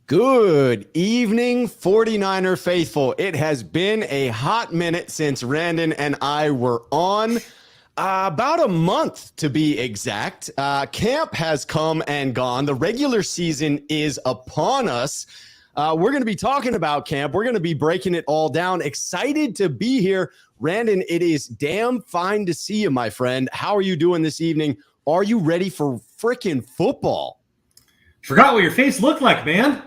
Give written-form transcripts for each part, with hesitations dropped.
Good evening, 49er faithful. It has been a hot minute since Randon and I were on. About a month to be exact. Camp has come and gone. The regular season is upon us. We're going to be talking about camp. We're going to be breaking it all down. Excited to be here. Randon, it is damn fine to see you, my friend. How are you doing this evening? Are you ready for freaking football? Forgot what your face looked like, man.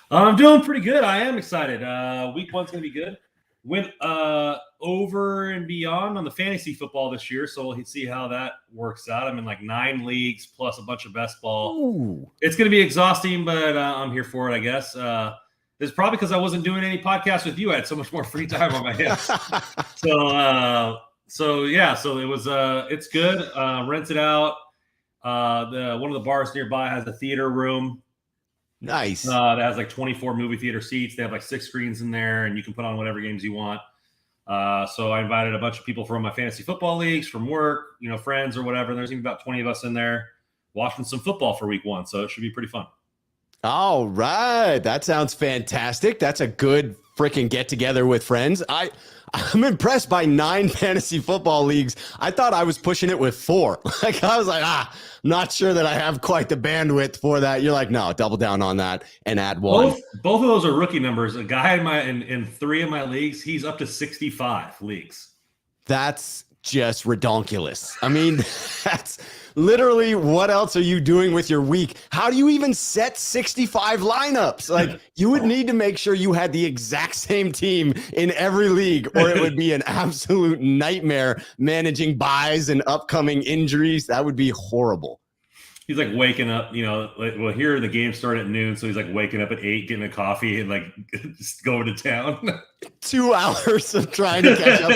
I'm doing pretty good. I am excited. Week one's going to be good. Went over and beyond on the fantasy football this year, so we'll see how that works out. I'm in like 9 leagues plus a bunch of best ball. Ooh. It's going to be exhausting, but I'm here for it, I guess. It's probably because I wasn't doing any podcasts with you. I had so much more free time on my hands. So it was. It's good. Rent it out. One of the bars nearby has a theater room. Nice. That has like 24 movie theater seats. They have like 6 screens in there, and you can put on whatever games you want. So I invited a bunch of people from my fantasy football leagues, from work, friends or whatever. There's even about 20 of us in there watching some football for week one. So it should be pretty fun. All right. That sounds fantastic. That's a good freaking get together with friends. I'm impressed by 9 fantasy football leagues. I thought I was pushing it with 4. I was like, I'm not sure that I have quite the bandwidth for that. You're like, no, double down on that and add 1. Both of those are rookie numbers. A guy in 3 of my leagues, he's up to 65 leagues. That's just redonkulous. I mean, that's literally, what else are you doing with your week? How do you even set 65 lineups? Like, you would need to make sure you had the exact same team in every league, or it would be an absolute nightmare managing buys and upcoming injuries. That would be horrible. He's like waking up, here the game started at noon, so he's like waking up at 8, getting a coffee and like just going to town. 2 hours of trying to catch up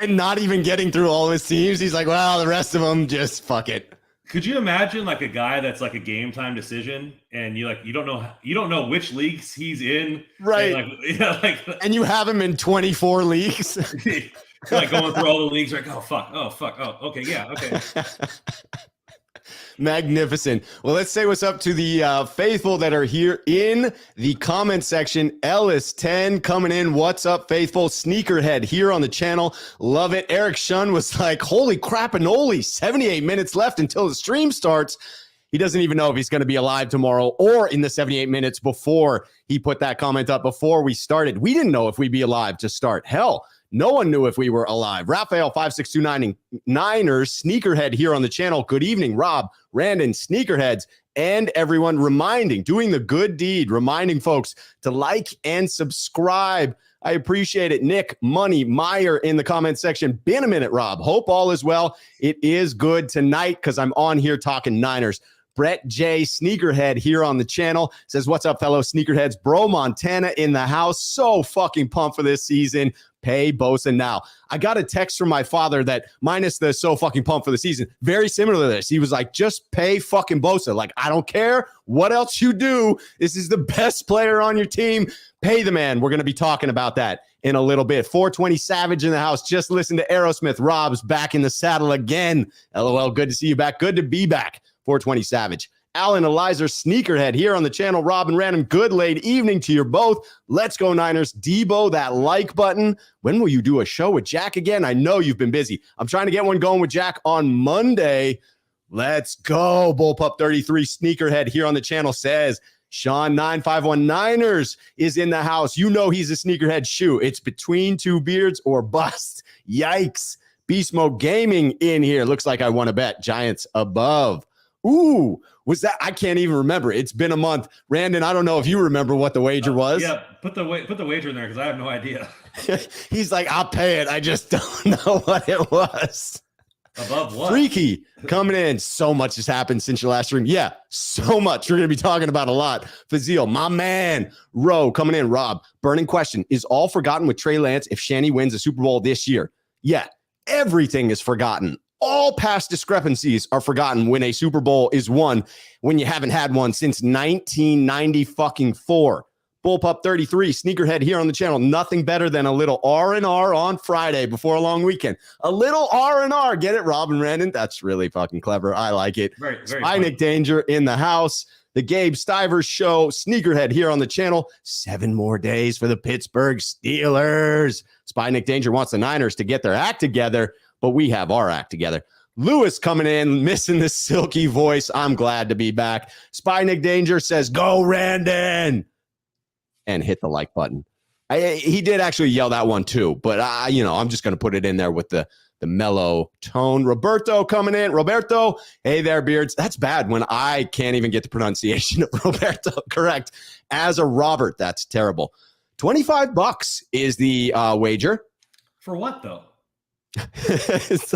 and not even getting through all his teams. He's like, well, the rest of them, just fuck it. Could you imagine like a guy that's like a game time decision, and you don't know which leagues he's in, right? And you have him in 24 leagues. Like going through all the leagues, like, oh fuck, okay, yeah, okay. Magnificent. Well, let's say what's up to the faithful that are here in the comment section. Ellis10 coming in. What's up, faithful? Sneakerhead here on the channel. Love it. Eric Shun was like, holy crap-a-noli, 78 minutes left until the stream starts. He doesn't even know if he's going to be alive tomorrow or in the 78 minutes before he put that comment up before we started. We didn't know if we'd be alive to start. Hell, no one knew if we were alive. Raphael 5629 Niners, Sneakerhead here on the channel. Good evening, Rob, Randon, Sneakerheads, and everyone doing the good deed, reminding folks to like and subscribe. I appreciate it. Nick, Money, Meyer in the comment section. Been a minute, Rob. Hope all is well. It is good tonight because I'm on here talking Niners. Brett J. Sneakerhead here on the channel says, what's up, fellow Sneakerheads? Bro Montana in the house. So fucking pumped for this season. Pay Bosa now. I got a text from my father that, minus the so fucking pumped for the season, very similar to this. He was like, just pay fucking Bosa. Like, I don't care what else you do. This is the best player on your team. Pay the man. We're going to be talking about that in a little bit. 420 Savage in the house. Just listen to Aerosmith. Rob's back in the saddle again. LOL. Good to see you back. Good to be back. 420 Savage. Alan Eliza, Sneakerhead here on the channel. Rob and Random, good late evening to you both. Let's go Niners. Debo, that like button. When will you do a show with Jack again? I know you've been busy. I'm trying to get one going with Jack on Monday. Let's go. Bullpup 33 Sneakerhead here on the channel says, Sean 951 Niners is in the house. You know he's a Sneakerhead shoe. It's between 2 beards or bust. Yikes. Beast Mode Gaming in here. Looks like I won a bet. Giants above. Ooh, was that? I can't even remember. It's been a month. Randon, I don't know if you remember what the wager was. Yeah, put the wager in there because I have no idea. He's like, I'll pay it. I just don't know what it was. Above what? Freaky coming in. So much has happened since your last stream. Yeah, so much. We're going to be talking about a lot. Fazil, my man. Roe coming in. Rob, burning question. Is all forgotten with Trey Lance if Shanny wins a Super Bowl this year? Yeah, everything is forgotten. All past discrepancies are forgotten when a Super Bowl is won, when you haven't had one since 1994. Bullpup 33, Sneakerhead here on the channel. Nothing better than a little R&R on Friday before a long weekend. A little R&R. Get it, Rob and Randon? That's really fucking clever. I like it. Very Spy Nick Danger in the house. the Gabe Stivers Show, Sneakerhead here on the channel. 7 more days for the Pittsburgh Steelers. Spy Nick Danger wants the Niners to get their act together, but we have our act together. Lewis coming in, missing the silky voice. I'm glad to be back. Spy Nick Danger says, go Randon, and hit the like button. He did actually yell that one too, but I'm just going to put it in there with the mellow tone. Roberto coming in. Roberto, hey there, Beards. That's bad when I can't even get the pronunciation of Roberto correct. As a Robert, that's terrible. $25 is the wager. For what, though? It's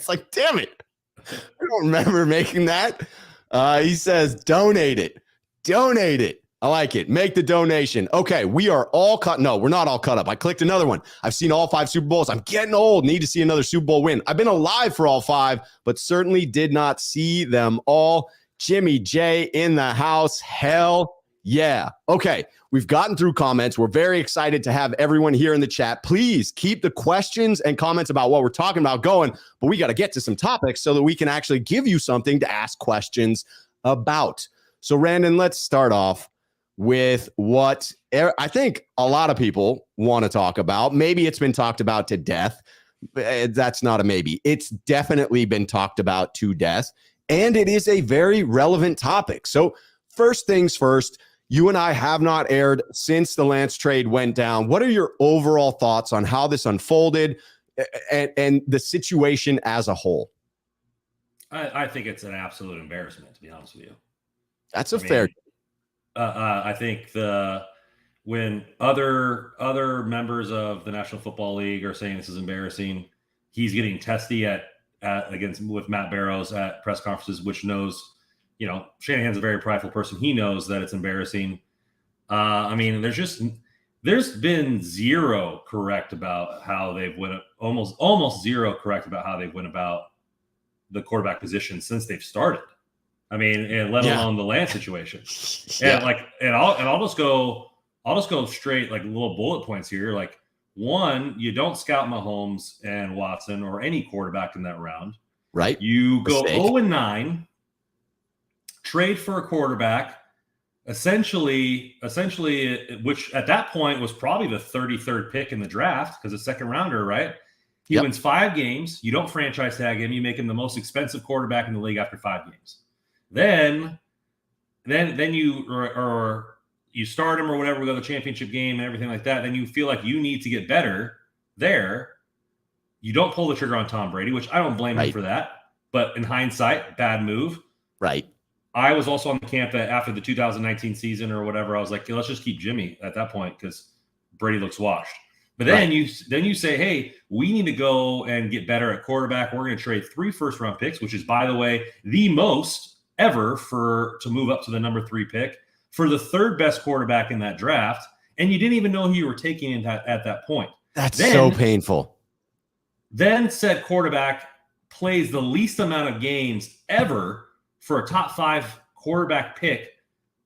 like, damn it. I don't remember making that. He says, donate it. Donate it. I like it. Make the donation. Okay, we are all cut. No, we're not all cut up. I clicked another one. I've seen all 5 Super Bowls. I'm getting old. Need to see another Super Bowl win. I've been alive for all 5, but certainly did not see them all. Jimmy J in the house. Hell yeah. Okay, we've gotten through comments. We're very excited to have everyone here in the chat. Please keep the questions and comments about what we're talking about going, but we got to get to some topics so that we can actually give you something to ask questions about. So, Randon, let's start off with what I think a lot of people want to talk about. Maybe it's been talked about to death. That's not a maybe. It's definitely been talked about to death, and it is a very relevant topic. So first things first, you and I have not aired since the Lance trade went down. What are your overall thoughts on how this unfolded and the situation as a whole? I think it's an absolute embarrassment, to be honest with you. That's fair. I think when other members of the National Football League are saying this is embarrassing, he's getting testy with Matt Barrows at press conferences, which knows, Shanahan's a very prideful person. He knows that it's embarrassing. There's been zero correct about how they've went, almost zero correct about how they've went about the quarterback position since they've started. And let alone the Lance situation. Yeah. And I'll just go straight, like little bullet points here. Like, one, you don't scout Mahomes and Watson or any quarterback in that round. Right. You go 0-9, trade for a quarterback, essentially, which at that point was probably the 33rd pick in the draft because a second rounder, right? He wins 5 games. You don't franchise tag him. You make him the most expensive quarterback in the league after 5 games. Then you start him or whatever, we go to the championship game and everything like that. Then you feel like you need to get better there. You don't pull the trigger on Tom Brady, which I don't blame him for that. But in hindsight, bad move. Right. I was also on the camp that after the 2019 season or whatever, I was like, let's just keep Jimmy at that point because Brady looks washed. But then you say, hey, we need to go and get better at quarterback. We're going to trade 3 first-round picks, which is, by the way, the most ever to move up to the number 3 pick for the 3rd best quarterback in that draft, and you didn't even know who you were taking at that point. That's so painful. Then said quarterback plays the least amount of games ever for a top 5 quarterback pick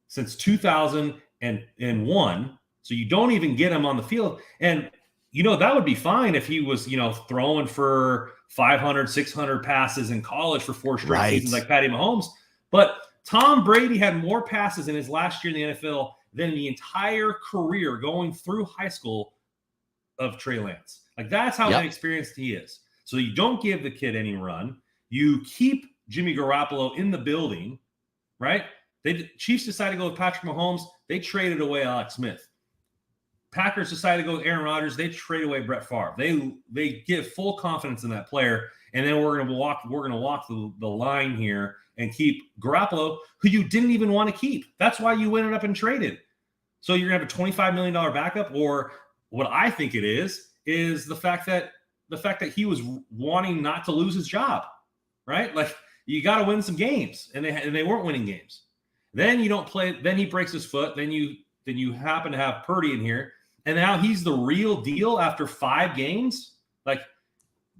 since 2001. So you don't even get him on the field. And, that would be fine if he was, throwing for 500, 600 passes in college for 4 straight seasons like Patty Mahomes. But Tom Brady had more passes in his last year in the NFL than the entire career going through high school of Trey Lance. Like, that's how inexperienced he is. So you don't give the kid any run. You keep Jimmy Garoppolo in the building, right? Chiefs decided to go with Patrick Mahomes. They traded away Alex Smith. Packers decided to go with Aaron Rodgers. They trade away Brett Favre. They give full confidence in that player. And then we're gonna walk the line here and keep Garoppolo, who you didn't even want to keep. That's why you ended up and traded. So you're gonna have a $25 million backup, or what I think it is the fact that he was wanting not to lose his job, right? Like, you got to win some games, and they weren't winning games. Then you don't play. Then he breaks his foot. Then you happen to have Purdy in here, and now he's the real deal after 5 games. Like,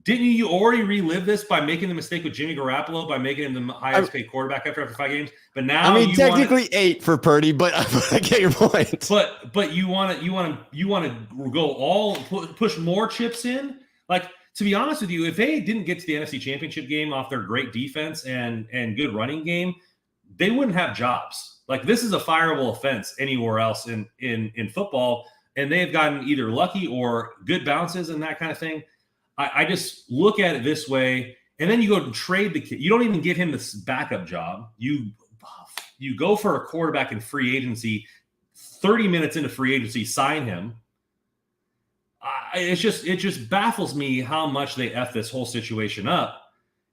didn't you already relive this by making the mistake with Jimmy Garoppolo, by making him the highest paid quarterback after 5 games? But now, technically 8 for Purdy, but I get your point. But you want to go all push more chips in. Like, to be honest with you, if they didn't get to the NFC Championship game off their great defense and good running game, they wouldn't have jobs. Like, this is a fireable offense anywhere else in football, and they've gotten either lucky or good bounces and that kind of thing. I just look at it this way, and then you go and trade the kid. You don't even give him this backup job. You go for a quarterback in free agency, 30 minutes into free agency, sign him. It just baffles me how much they F this whole situation up.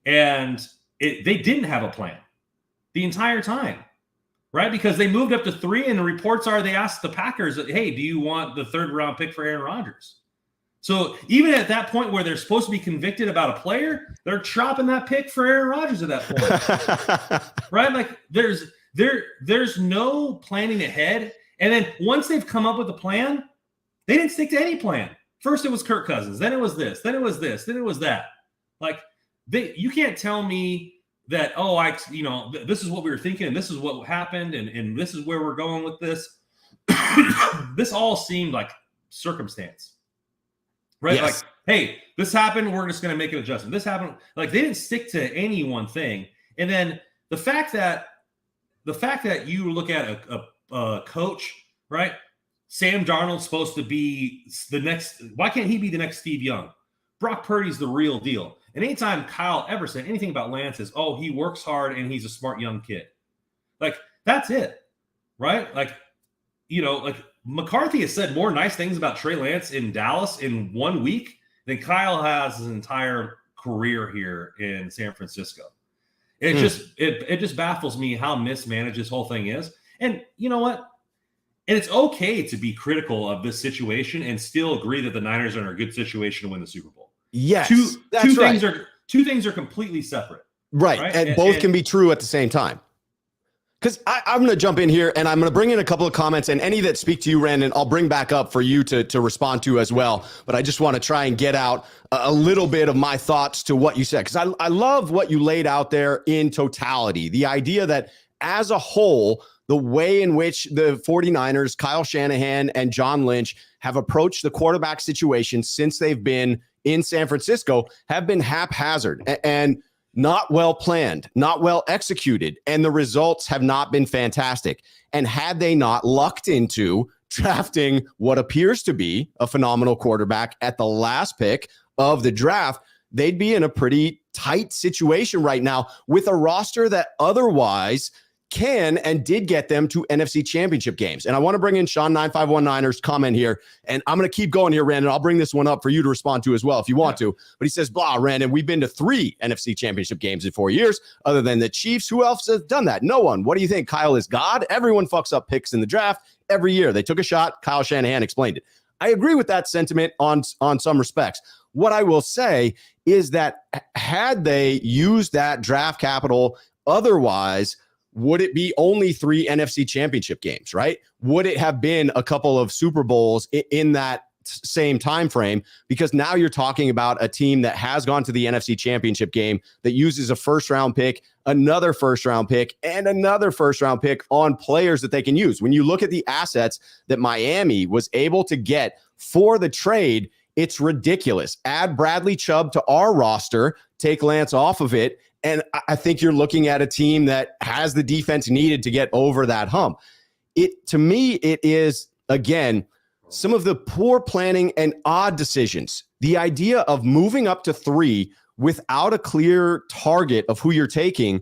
And they didn't have a plan the entire time, right? Because they moved up to 3, and the reports are they asked the Packers, hey, do you want the 3rd round pick for Aaron Rodgers? So even at that point where they're supposed to be convicted about a player, they're chopping that pick for Aaron Rodgers at that point, right? Like, there's no planning ahead. And then once they've come up with a plan, they didn't stick to any plan. First it was Kirk Cousins, then it was this, then it was this, then it was that. Like, you can't tell me that, this is what we were thinking, and this is what happened, and this is where we're going with this. This all seemed like circumstance. Right? Yes. Like, hey, this happened, we're just going to make an adjustment. This happened. Like, they didn't stick to any one thing. And then the fact that you look at a coach, right? Sam Darnold's supposed to be the next. Why can't he be the next Steve Young? Brock Purdy's the real deal. And anytime Kyle ever said anything about Lance is, oh, he works hard and he's a smart young kid. Like, that's it, right? Like, McCarthy has said more nice things about Trey Lance in Dallas in 1 week than Kyle has his entire career here in San Francisco. It just baffles me how mismanaged this whole thing is. And you know what? And it's okay to be critical of this situation and still agree that the Niners are in a good situation to win the Super Bowl. Yes, two things are completely separate. Right. And both can be true at the same time. Because I'm going to jump in here, and I'm going to bring in a couple of comments, and any that speak to you, Randon, I'll bring back up for you to respond to as well. But I just want to try and get out a little bit of my thoughts to what you said, because I love what you laid out there in totality. The idea that as a whole, the way in which the 49ers, Kyle Shanahan and John Lynch have approached the quarterback situation since they've been in San Francisco have been haphazard and not well planned, not well executed, and the results have not been fantastic. And had they not lucked into drafting what appears to be a phenomenal quarterback at the last pick of the draft, they'd be in a pretty tight situation right now with a roster that otherwise can and did get them to NFC championship games. And I want to bring in Sean 9519er's comment here. And I'm going to keep going here, Randon. I'll bring this one up for you to respond to as well if you want to. But he says, blah, Randon, we've been to 3 NFC championship games in 4 years. Other than the Chiefs, who else has done that? No one. What do you think? Kyle is God? Everyone fucks up picks in the draft every year. They took a shot. Kyle Shanahan explained it. I agree with that sentiment on some respects. What I will say is that had they used that draft capital otherwise, would it be only 3 NFC championship games, right? Would it have been a couple of Super Bowls in that same time frame? Because now you're talking about a team that has gone to the NFC championship game that uses a first-round pick, another first-round pick, and another first-round pick on players that they can use. When you look at the assets that Miami was able to get for the trade, it's ridiculous. Add Bradley Chubb to our roster, take Lance off of it, and I think you're looking at a team that has the defense needed to get over that hump. To me, it is, again, some of the poor planning and odd decisions. The idea of moving up to 3 without a clear target of who you're taking,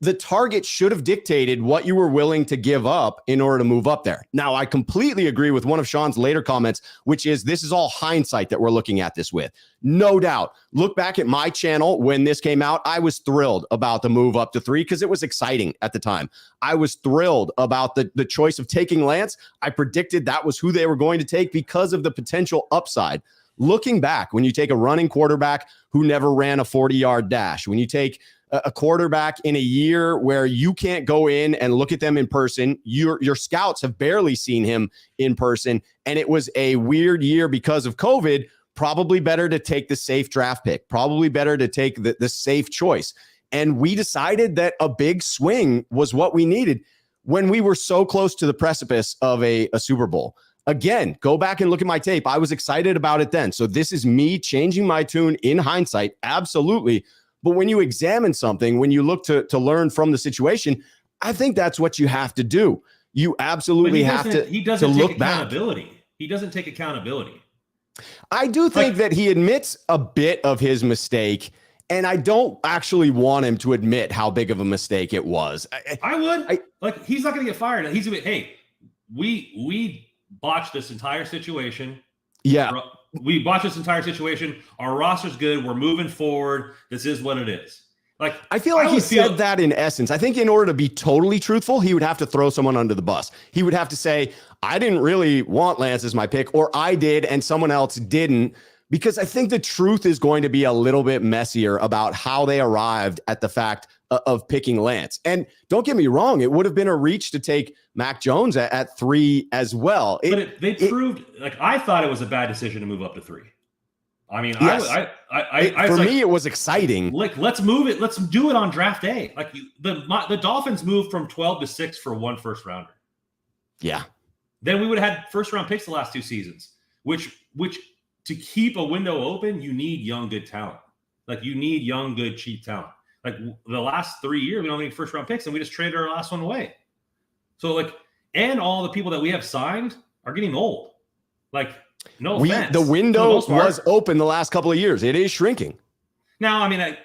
the target should have dictated what you were willing to give up in order to move up there. Now, I completely agree with one of Sean's later comments, which is this is all hindsight that we're looking at this with. No doubt. Look back at my channel when this came out. I was thrilled about the move up to 3 because it was exciting at the time. I was thrilled about the choice of taking Lance. I predicted that was who they were going to take because of the potential upside. Looking back, when you take a running quarterback who never ran a 40-yard dash, when you take a quarterback in a year where you can't go in and look at them in person, your scouts have barely seen him in person, and it was a weird year because of COVID, probably better to take the safe draft pick, probably better to take the safe choice. And we decided that a big swing was what we needed when we were so close to the precipice of a Super Bowl. Again, go back and look at my tape. I was excited about it then. So this is me changing my tune in hindsight. Absolutely. But when you examine something, when you look to learn from the situation, I think that's what you have to do. You absolutely have to. He doesn't take accountability. Back. He doesn't take accountability. I do think that he admits a bit of his mistake, and I don't actually want him to admit how big of a mistake it was. I would. He's not going to get fired. He's going to be, hey, we botched this entire situation. Yeah. We botched this entire situation. Our roster's good. We're moving forward. This is what it is. I feel like he said that in essence. I think in order to be totally truthful, he would have to throw someone under the bus. He would have to say, I didn't really want Lance as my pick, or I did and someone else didn't, because I think the truth is going to be a little bit messier about how they arrived at the fact of picking Lance. And don't get me wrong, it would have been a reach to take Mac Jones at 3 as well. They proved, I thought it was a bad decision to move up to 3. I mean, yes. For me, it was exciting. Let's move it. Let's do it on draft day. The Dolphins moved from 12 to 6 for 1 first rounder. Yeah. Then we would have had first round picks the last 2 seasons, which to keep a window open, you need young, good talent. You need young, good, cheap talent. The last 3 years, we don't need first round picks, and we just traded our last one away. So and all the people that we have signed are getting old. No offense. The window was open the last couple of years. It is shrinking. Now, I mean,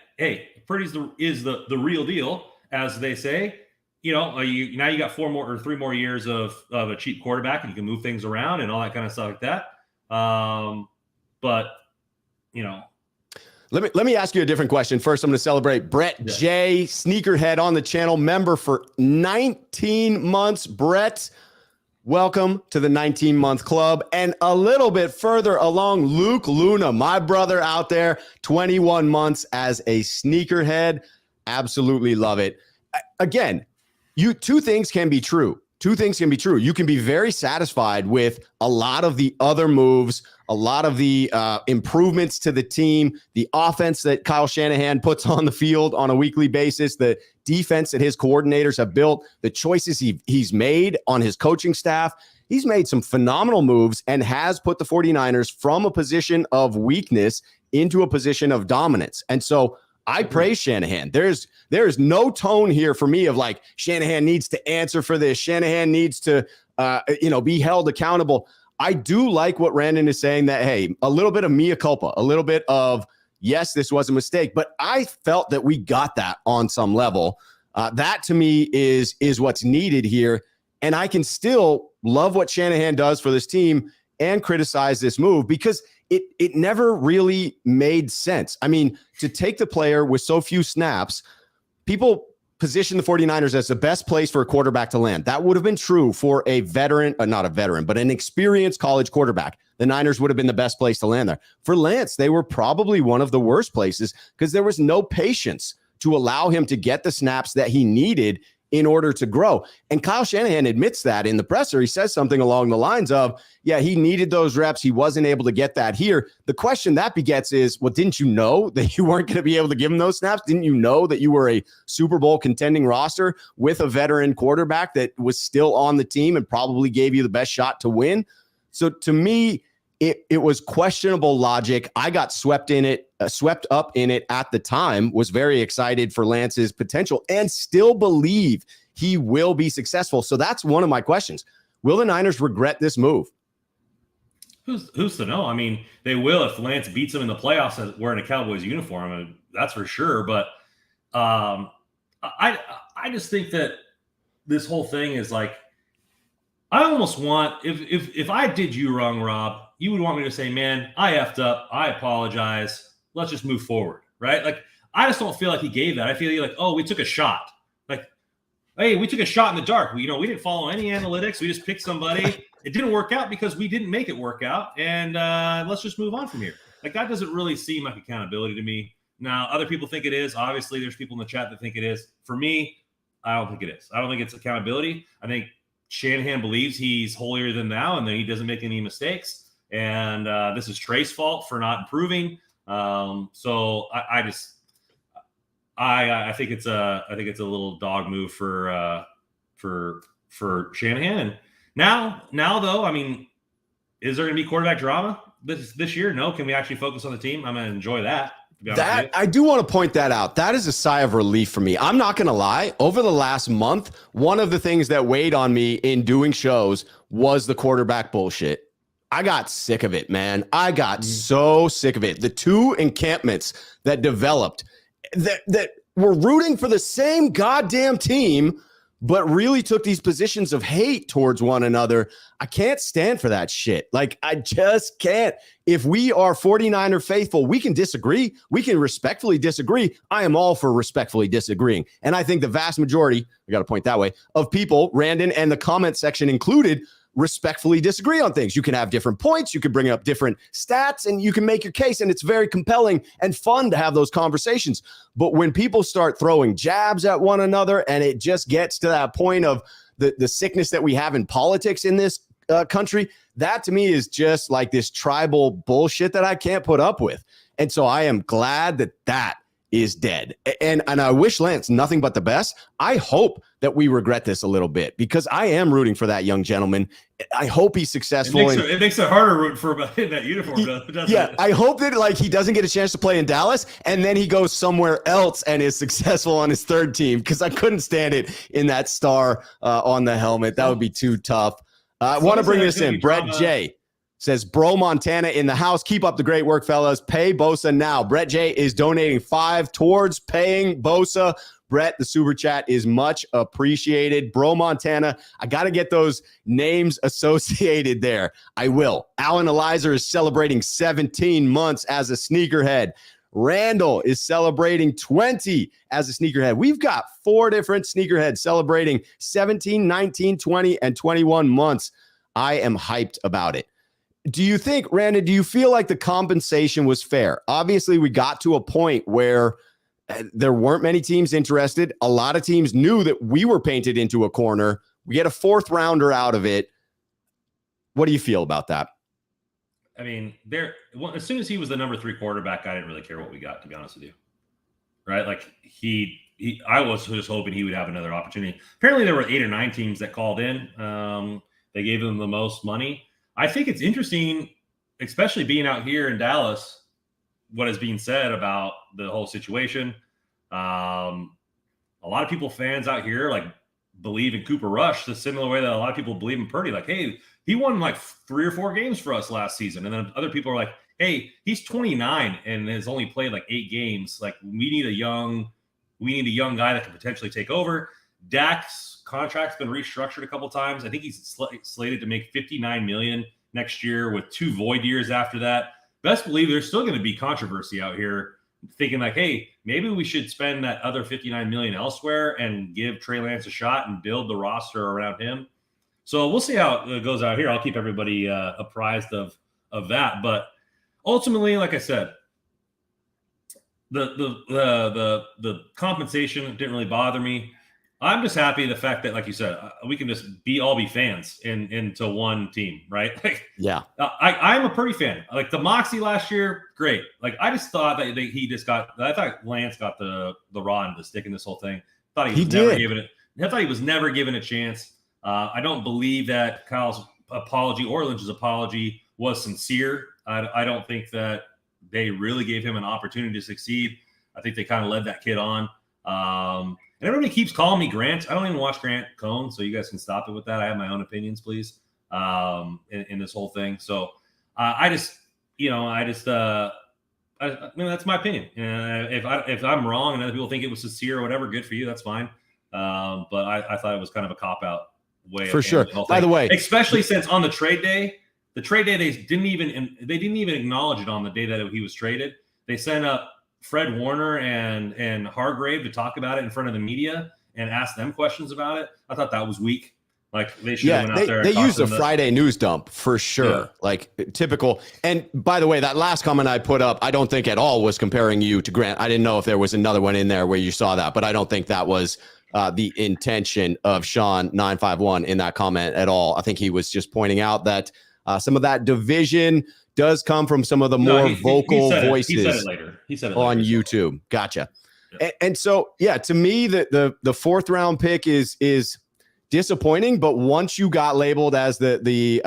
Purdy's is the real deal, as they say. Now you got 4 more or 3 more years of a cheap quarterback, and you can move things around and all that kind of stuff like that. But let me ask you a different question. First, I'm going to celebrate Brett J, Sneakerhead on the channel, member for 19 months. Brett, welcome to the 19-month club. And a little bit further along, Luke Luna, my brother out there, 21 months as a sneakerhead. Absolutely love it. Again, two things can be true. You can be very satisfied with a lot of the other moves, a lot of the improvements to the team, the offense that Kyle Shanahan puts on the field on a weekly basis, the defense that his coordinators have built, the choices he's made on his coaching staff. He's made some phenomenal moves and has put the 49ers from a position of weakness into a position of dominance. And so I praise Shanahan. There is no tone here for me of Shanahan needs to answer for this. Shanahan needs to, be held accountable. I do like what Randon is saying, that, hey, a little bit of mea culpa, a little bit of, yes, this was a mistake, but I felt that we got that on some level. That to me is what's needed here. And I can still love what Shanahan does for this team and criticize this move because it never really made sense. I mean, to take the player with so few snaps, people position the 49ers as the best place for a quarterback to land. That would have been true for a veteran, not a veteran, but an experienced college quarterback. The Niners would have been the best place to land there. For Lance, they were probably one of the worst places because there was no patience to allow him to get the snaps that he needed in order to grow. And Kyle Shanahan admits that in the presser. He says something along the lines of, yeah, he needed those reps. He wasn't able to get that here. The question that begets is, well, didn't you know that you weren't going to be able to give him those snaps? Didn't you know that you were a Super Bowl contending roster with a veteran quarterback that was still on the team and probably gave you the best shot to win? So to me, it was questionable logic. I got swept up in it at the time, was very excited for Lance's potential and still believe he will be successful. So that's one of my questions. Will the Niners regret this move? Who's to know? I mean, they will if Lance beats them in the playoffs wearing a Cowboys uniform. I mean, that's for sure. But I just think that this whole thing is I almost want, if I did you wrong, Rob, you would want me to say, man, I effed up. I apologize. Let's just move forward, right? I just don't feel like he gave that. I feel like, oh, we took a shot. Hey, we took a shot in the dark. We didn't follow any analytics. We just picked somebody. It didn't work out because we didn't make it work out. And let's just move on from here. That doesn't really seem like accountability to me. Now, other people think it is. Obviously, there's people in the chat that think it is. For me, I don't think it is. I don't think it's accountability. I think Shanahan believes he's holier than thou and that he doesn't make any mistakes. And this is Trey's fault for not improving. So I think it's a little dog move for Shanahan. And now though, I mean, is there going to be quarterback drama this year? No. Can we actually focus on the team? I'm going to enjoy that That I do want to point that out. That is a sigh of relief for me. I'm not going to lie. Over the last month, one of the things that weighed on me in doing shows was the quarterback bullshit. I got sick of it, man. I got so sick of it. The two encampments that developed that were rooting for the same goddamn team, but really took these positions of hate towards one another. I can't stand for that shit. Like, I just can't. If we are 49er faithful, we can disagree. We can respectfully disagree. I am all for respectfully disagreeing. And I think the vast majority, I got to point that way, of people, Randon and the comment section included, respectfully disagree on things. You can have different points. You can bring up different stats and you can make your case. And it's very compelling and fun to have those conversations. But when people start throwing jabs at one another and it just gets to that point of the sickness that we have in politics in this country, that to me is just like this tribal bullshit that I can't put up with. And so I am glad that is dead. And I wish Lance nothing but the best. I hope that we regret this a little bit because I am rooting for that young gentleman. I hope he's successful. It makes it harder rooting for him in that uniform, doesn't it? I hope that like he doesn't get a chance to play in Dallas and then he goes somewhere else and is successful on his third team because I couldn't stand it in that star on the helmet. That would be too tough. I want to bring this in. Brett J says, Bro Montana in the house. Keep up the great work, fellas. Pay Bosa now. Brett J is donating $5 towards paying Bosa. Brett, the super chat is much appreciated. Bro Montana, I got to get those names associated there. I will. Alan Elizer is celebrating 17 months as a sneakerhead. Randall is celebrating 20 as a sneakerhead. We've got 4 different sneakerheads celebrating 17, 19, 20, and 21 months. I am hyped about it. Do you think, Randall, do you feel like the compensation was fair? Obviously, we got to a point where there weren't many teams interested. A lot of teams knew that we were painted into a corner. We get a 4th rounder out of it. What do you feel about that? I mean, as soon as he was the number 3 quarterback, I didn't really care what we got, to be honest with you. Right? Like I was just hoping he would have another opportunity. Apparently there were 8 or 9 teams that called in. They gave him the most money. I think it's interesting, especially being out here in Dallas, what is being said about the whole situation. A lot of fans out here like believe in Cooper Rush the similar way that a lot of people believe in Purdy. Like, hey, he won like 3 or 4 games for us last season. And then other people are like, hey, he's 29 and has only played like 8 games. Like, we need a young guy that can potentially take over. Dak's contract's been restructured a couple times. I think he's slated to make $59 million next year with 2 void years after that. Best believe there's still going to be controversy out here thinking like, hey, maybe we should spend that other $59 million elsewhere and give Trey Lance a shot and build the roster around him. So we'll see how it goes out here. I'll keep everybody apprised of that. But ultimately, like I said, the compensation didn't really bother me. I'm just happy the fact that, like you said, we can just all be fans into one team, right? Like, yeah, I'm a Purdy fan. Like the Moxie last year, great. Like I just thought that I thought Lance got the raw end of the stick in this whole thing. I thought he was never given a chance. I don't believe that Kyle's apology or Lynch's apology was sincere. I don't think that they really gave him an opportunity to succeed. I think they kind of led that kid on. And everybody keeps calling me Grant. I don't even watch Grant Cohn, so you guys can stop it with that. I have my own opinions, please, in this whole thing. So I mean, that's my opinion. If I'm wrong and other people think it was sincere or whatever, good for you. That's fine. But I thought it was kind of a cop-out way. For sure. By the way, especially since on the trade day they didn't even acknowledge it on the day that he was traded. They sent up Fred Warner and Hargrave to talk about it in front of the media and ask them questions about it. I thought that was weak. Like they should have went out there. They used a Friday news dump for sure. Yeah. Like typical. And by the way, that last comment I put up, I don't think at all was comparing you to Grant. I didn't know if there was another one in there where you saw that, but I don't think that was the intention of Sean 951 in that comment at all. I think he was just pointing out that some of that division does come from some of the more vocal voices. He said it later. On YouTube. Gotcha. Yeah. And so, yeah, to me, the 4th round pick is disappointing. But once you got labeled as the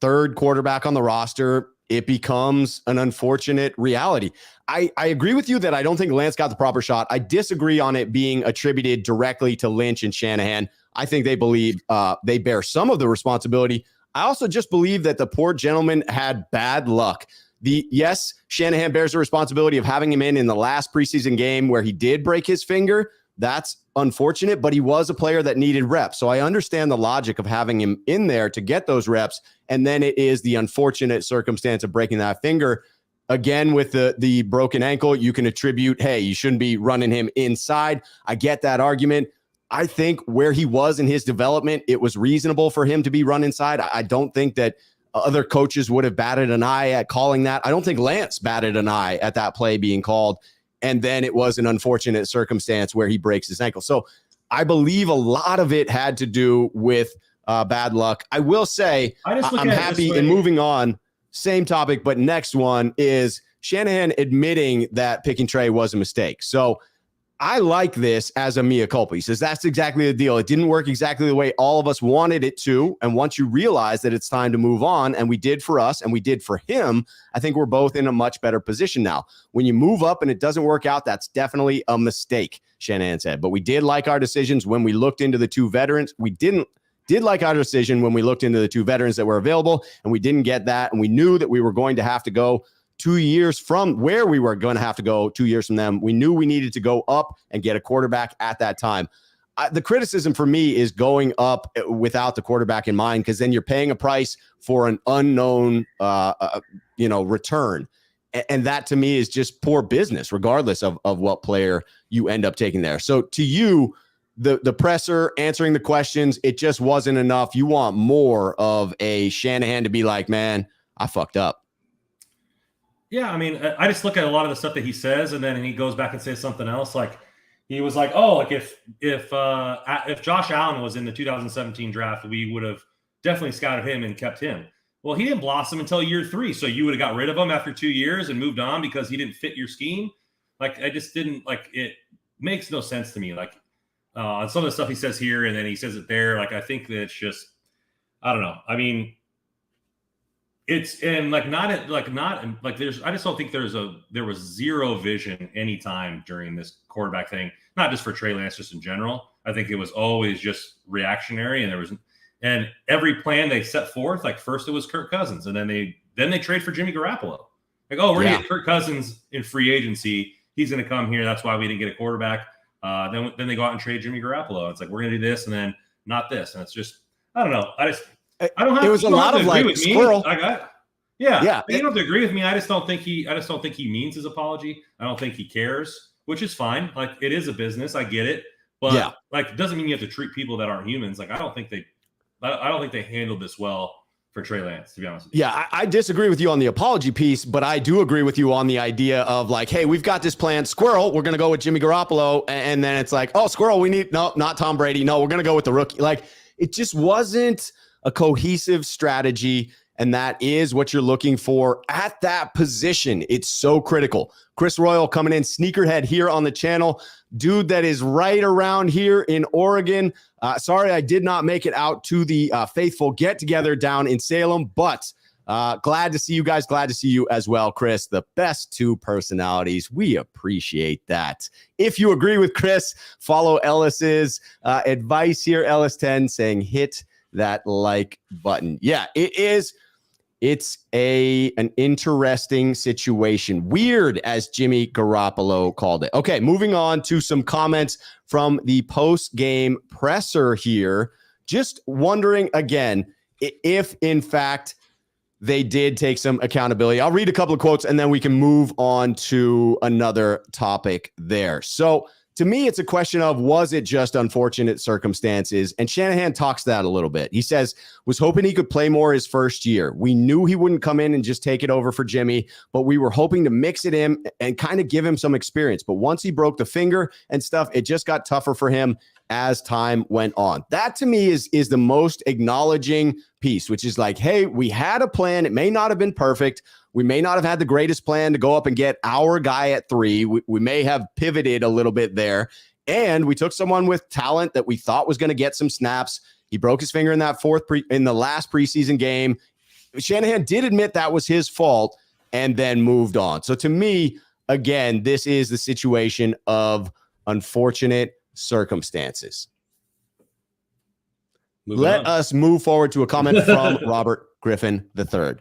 3rd quarterback on the roster, it becomes an unfortunate reality. I agree with you that I don't think Lance got the proper shot. I disagree on it being attributed directly to Lynch and Shanahan. I think they believe they bear some of the responsibility. I also just believe that the poor gentleman had bad luck. Yes, Shanahan bears the responsibility of having him in the last preseason game where he did break his finger. That's unfortunate, but he was a player that needed reps. So I understand the logic of having him in there to get those reps. And then it is the unfortunate circumstance of breaking that finger. Again, with the broken ankle, you can attribute, hey, you shouldn't be running him inside. I get that argument. I think where he was in his development, it was reasonable for him to be run inside. I don't think that other coaches would have batted an eye at calling that. I don't think Lance batted an eye at that play being called. And then it was an unfortunate circumstance where he breaks his ankle. So I believe a lot of it had to do with bad luck. I will say I'm happy in moving on. Same topic, but next one is Shanahan admitting that picking Trey was a mistake. So I like this as a mea culpa. He says that's exactly the deal. It didn't work exactly the way all of us wanted it to. And once you realize that it's time to move on, and we did for us and we did for him, I think we're both in a much better position now. When you move up and it doesn't work out, that's definitely a mistake, Shanahan said. But we did like our decisions when we looked into the two veterans. We did like our decision when we looked into the two veterans that were available, and we didn't get that. And we knew that we were going to have to go 2 years from where we were going to have to go 2 years from them. We knew we needed to go up and get a quarterback at that time. The criticism for me is going up without the quarterback in mind, because then you're paying a price for an unknown, return. And that to me is just poor business, regardless of what player you end up taking there. So to you, the presser answering the questions, it just wasn't enough. You want more of a Shanahan to be like, man, I fucked up. Yeah, I mean, I just look at a lot of the stuff that he says, and then he goes back and says something else. Like he was like, "Oh, like if Josh Allen was in the 2017 draft, we would have definitely scouted him and kept him." Well, he didn't blossom until year 3, so you would have got rid of him after 2 years and moved on because he didn't fit your scheme. Like I just didn't like it. Makes no sense to me. Like on some of the stuff he says here, and then he says it there. Like I think that it's just, I don't know. I mean. It's and like not like there's I just don't think there was zero vision anytime during this quarterback thing, not just for Trey Lance, just in general. I think it was always just reactionary, and every plan they set forth, like first it was Kirk Cousins, and then they trade for Jimmy Garoppolo. Like, oh, we're gonna get Kirk Cousins in free agency. He's gonna come here. That's why we didn't get a quarterback. Then they go out and trade Jimmy Garoppolo. It's like we're gonna do this and then not this, and it's just I don't know. I don't have. It was a lot of like squirrel. Yeah. You don't have to agree with me. I just don't think he means his apology. I don't think he cares, which is fine. Like it is a business. I get it, but like it doesn't mean you have to treat people that aren't humans. Like I don't think they handled this well for Trey Lance, to be honest with you. Yeah, I disagree with you on the apology piece, but I do agree with you on the idea of like, hey, we've got this plan. Squirrel, we're going to go with Jimmy Garoppolo, and then it's like, oh, Squirrel, not Tom Brady. No, we're going to go with the rookie. Like it just wasn't a cohesive strategy, and that is what you're looking for at that position. It's so critical. Chris Royal coming in, sneakerhead here on the channel. Dude that is right around here in Oregon. Sorry, I did not make it out to the faithful get-together down in Salem, but glad to see you guys. Glad to see you as well, Chris. The best two personalities. We appreciate that. If you agree with Chris, follow Ellis's advice here, Ellis10, saying hit that like button. Yeah, it is. It's an interesting situation. Weird, as Jimmy Garoppolo called it. Okay, moving on to some comments from the post-game presser here. Just wondering again if, in fact, they did take some accountability. I'll read a couple of quotes and then we can move on to another topic there. So, to me, it's a question of, was it just unfortunate circumstances? And Shanahan talks that a little bit. He says, was hoping he could play more his first year. We knew he wouldn't come in and just take it over for Jimmy, but we were hoping to mix it in and kind of give him some experience. But once he broke the finger and stuff, it just got tougher for him as time went on. That to me is the most acknowledging piece, which is like, hey, we had a plan. It may not have been perfect. We may not have had the greatest plan to go up and get our guy at 3. We may have pivoted a little bit there. And we took someone with talent that we thought was going to get some snaps. He broke his finger in that in the last preseason game. Shanahan did admit that was his fault and then moved on. So to me, again, this is the situation of unfortunate circumstances. Let us move forward to a comment from Robert Griffin III.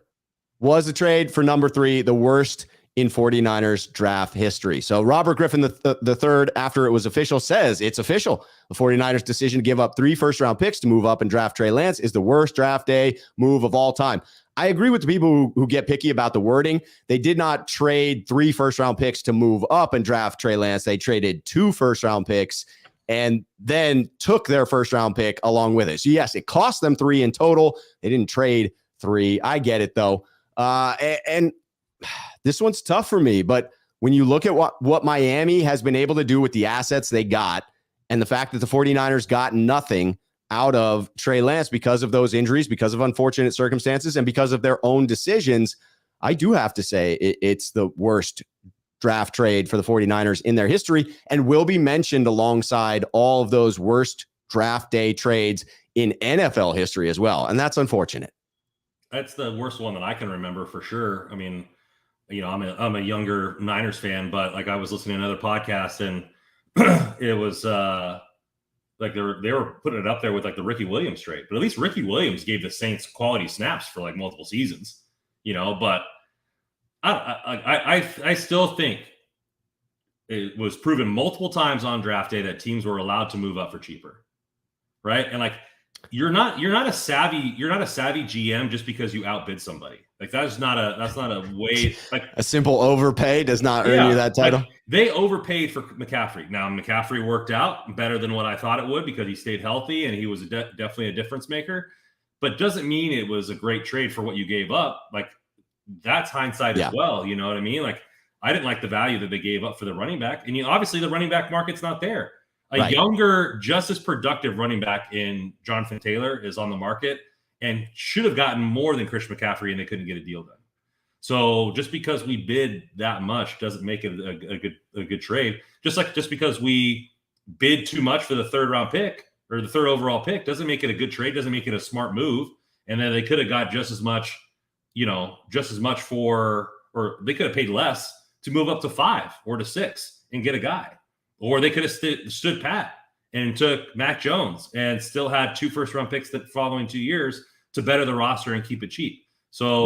Was the trade for number 3 the worst in 49ers draft history? So Robert Griffin the third, after it was official, says it's official. The 49ers decision to give up 3 first-round picks to move up and draft Trey Lance is the worst draft day move of all time. I agree with the people who get picky about the wording. They did not trade 3 first-round picks to move up and draft Trey Lance. They traded 2 first-round picks and then took their first-round pick along with it. So yes, it cost them 3 in total. They didn't trade 3. I get it, though. And this one's tough for me, but when you look at what Miami has been able to do with the assets they got and the fact that the 49ers got nothing out of Trey Lance because of those injuries, because of unfortunate circumstances, and because of their own decisions, I do have to say it's the worst draft trade for the 49ers in their history and will be mentioned alongside all of those worst draft day trades in NFL history as well. And that's unfortunate. That's the worst one that I can remember for sure. I mean, I'm a younger Niners fan, but like I was listening to another podcast and it was like they were putting it up there with like the Ricky Williams trade, but at least Ricky Williams gave the Saints quality snaps for like multiple seasons, but I still think it was proven multiple times on draft day that teams were allowed to move up for cheaper. Right. And like, you're not a savvy GM just because you outbid somebody. Like that's not a way, like a simple overpay does not earn you that title. Like, they overpaid for McCaffrey. Now McCaffrey worked out better than what I thought it would because he stayed healthy and he was definitely a difference maker, but doesn't mean it was a great trade for what you gave up. Like that's hindsight as well. You know what I mean? Like I didn't like the value that they gave up for the running back. And obviously the running back market's not there. A younger, just as productive running back in Jonathan Taylor is on the market and should have gotten more than Chris McCaffrey, and they couldn't get a deal done. So just because we bid that much doesn't make it a good trade. Just because we bid too much for the 3rd round pick or the 3rd overall pick doesn't make it a good trade. Doesn't make it a smart move. And then they could have got just as much for, or they could have paid less to move up to 5 or to 6 and get a guy. Or they could have stood pat and took Mac Jones and still had 2 first-round picks the following 2 years to better the roster and keep it cheap. So,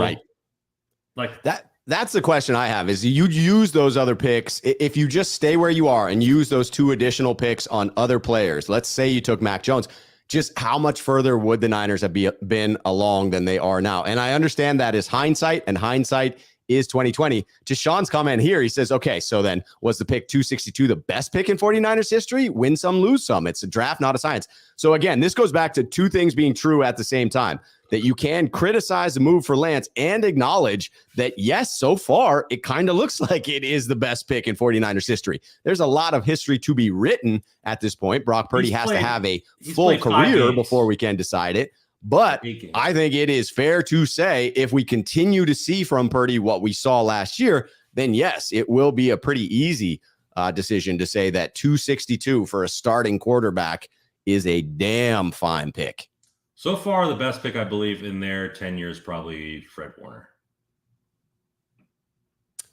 like that's the question I have is you'd use those other picks if you just stay where you are and use those 2 additional picks on other players. Let's say you took Mac Jones. Just how much further would the Niners have been along than they are now? And I understand that is hindsight, and hindsight is 2020. To Sean's comment here, he says, okay, so then was the pick 262 the best pick in 49ers history? Win some, lose some. It's a draft, not a science. So again, this goes back to 2 things being true at the same time, that you can criticize the move for Lance and acknowledge that, yes, so far, it kind of looks like it is the best pick in 49ers history. There's a lot of history to be written at this point. Brock Purdy has to have a full career before we can decide it. But I think it is fair to say if we continue to see from Purdy what we saw last year, then yes, it will be a pretty easy decision to say that 262 for a starting quarterback is a damn fine pick. So far, the best pick, I believe, in their 10 years, probably Fred Warner.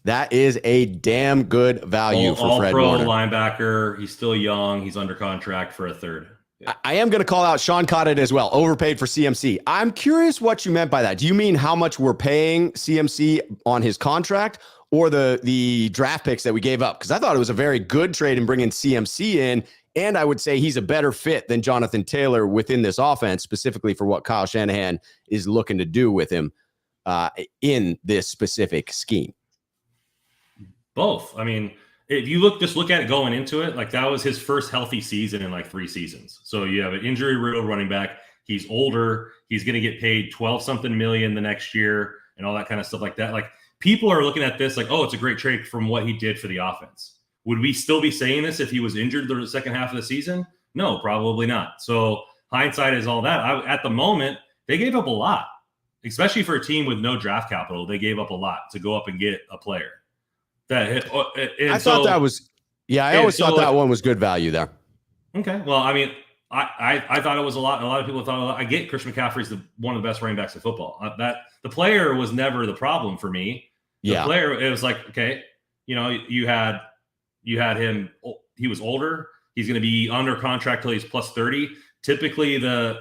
That is a damn good value for Fred Warner. All-pro linebacker. He's still young. He's under contract for a 3rd. I am going to call out Sean caught it as well. Overpaid for CMC. I'm curious what you meant by that. Do you mean how much we're paying CMC on his contract or the draft picks that we gave up? Because I thought it was a very good trade in bringing CMC in. And I would say he's a better fit than Jonathan Taylor within this offense, specifically for what Kyle Shanahan is looking to do with him in this specific scheme. Both. I mean, if you look at it going into it, like that was his first healthy season in like 3 seasons. So you have an injury-riddled running back. He's older. He's going to get paid 12-something million the next year and all that kind of stuff like that. Like people are looking at this like, oh, it's a great trade from what he did for the offense. Would we still be saying this if he was injured the second half of the season? No, probably not. So hindsight is all that. At the moment, they gave up a lot, especially for a team with no draft capital. They gave up a lot to go up and get a player. I thought that one was good value there. Okay. Well, I mean, I thought it was a lot. A lot of people thought I get Christian McCaffrey's one of the best running backs in football. That the player was never the problem for me. The player, it was like, okay, you had him. He was older. He's going to be under contract till he's plus 30. Typically, the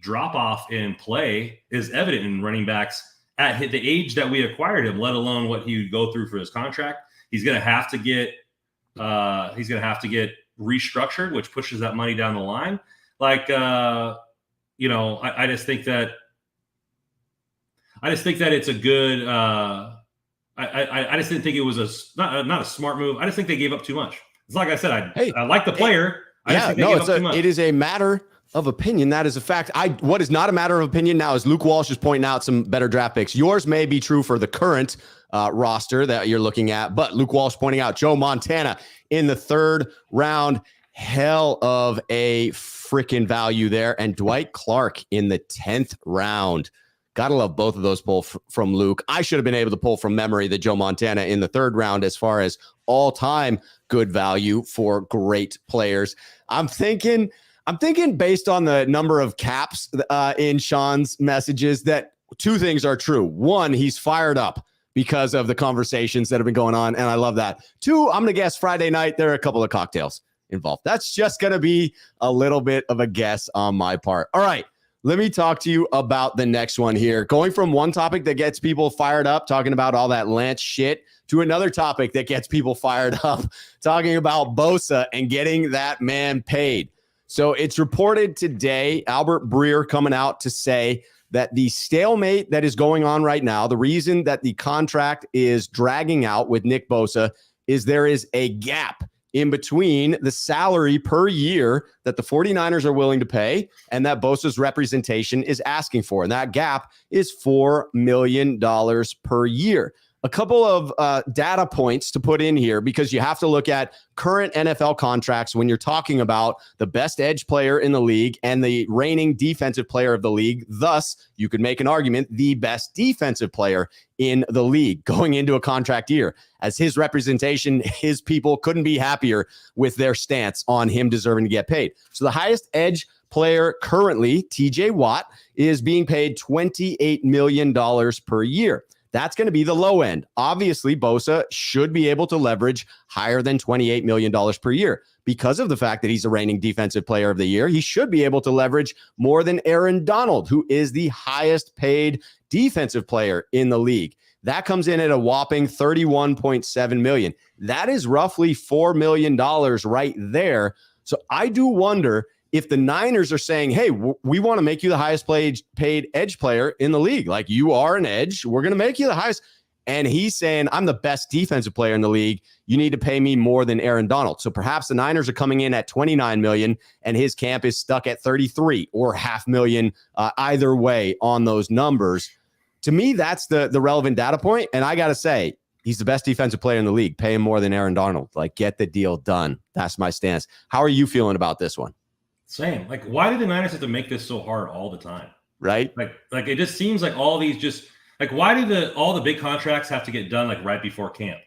drop off in play is evident in running backs at the age that we acquired him. Let alone what he would go through for his contract. He's going to have to get. Restructured, which pushes that money down the line. Like, I just think that it's a good. I just didn't think it was not a smart move. I just think they gave up too much. It's like I said, I like the player. It is a matter of opinion. That is a fact. What is not a matter of opinion now is Luke Walsh is pointing out some better draft picks. Yours may be true for the current roster that you're looking at, but Luke Walsh pointing out Joe Montana in the 3rd round, hell of a freaking value there, and Dwight Clark in the 10th round. Gotta love both of those pull from Luke. I should have been able to pull from memory the Joe Montana in the 3rd round as far as all-time good value for great players. I'm thinking based on the number of caps in Sean's messages that 2 things are true. 1, he's fired up because of the conversations that have been going on, and I love that. 2, I'm going to guess Friday night there are a couple of cocktails involved. That's just going to be a little bit of a guess on my part. All right, let me talk to you about the next one here. Going from one topic that gets people fired up, talking about all that Lance shit, to another topic that gets people fired up, talking about Bosa and getting that man paid. So it's reported today, Albert Breer coming out to say that the stalemate that is going on right now, the reason that the contract is dragging out with Nick Bosa is there is a gap in between the salary per year that the 49ers are willing to pay and that Bosa's representation is asking for. And that gap is $4 million per year. A couple of data points to put in here because you have to look at current NFL contracts when you're talking about the best edge player in the league and the reigning defensive player of the league. Thus, you could make an argument, the best defensive player in the league going into a contract year. As his representation, his people couldn't be happier with their stance on him deserving to get paid. So the highest edge player currently, TJ Watt, is being paid $28 million per year. That's going to be the low end. Obviously, Bosa should be able to leverage higher than $28 million per year. Because of the fact that he's the reigning defensive player of the year, he should be able to leverage more than Aaron Donald, who is the highest paid defensive player in the league. That comes in at a whopping $31.7 million. That is roughly $4 million right there. So I do wonder if the Niners are saying, hey, we want to make you the highest paid edge player in the league. Like, you are an edge. We're going to make you the highest. And he's saying, I'm the best defensive player in the league. You need to pay me more than Aaron Donald. So perhaps the Niners are coming in at $29 million and his camp is stuck at $33 or $500,000 either way on those numbers. To me, that's the relevant data point. And I got to say, he's the best defensive player in the league. Pay him more than Aaron Donald. Like, get the deal done. That's my stance. How are you feeling about this one? Same. Like, why do the Niners have to make this so hard all the time? Right? Like it just seems like all these just like, why do all the big contracts have to get done like right before camp?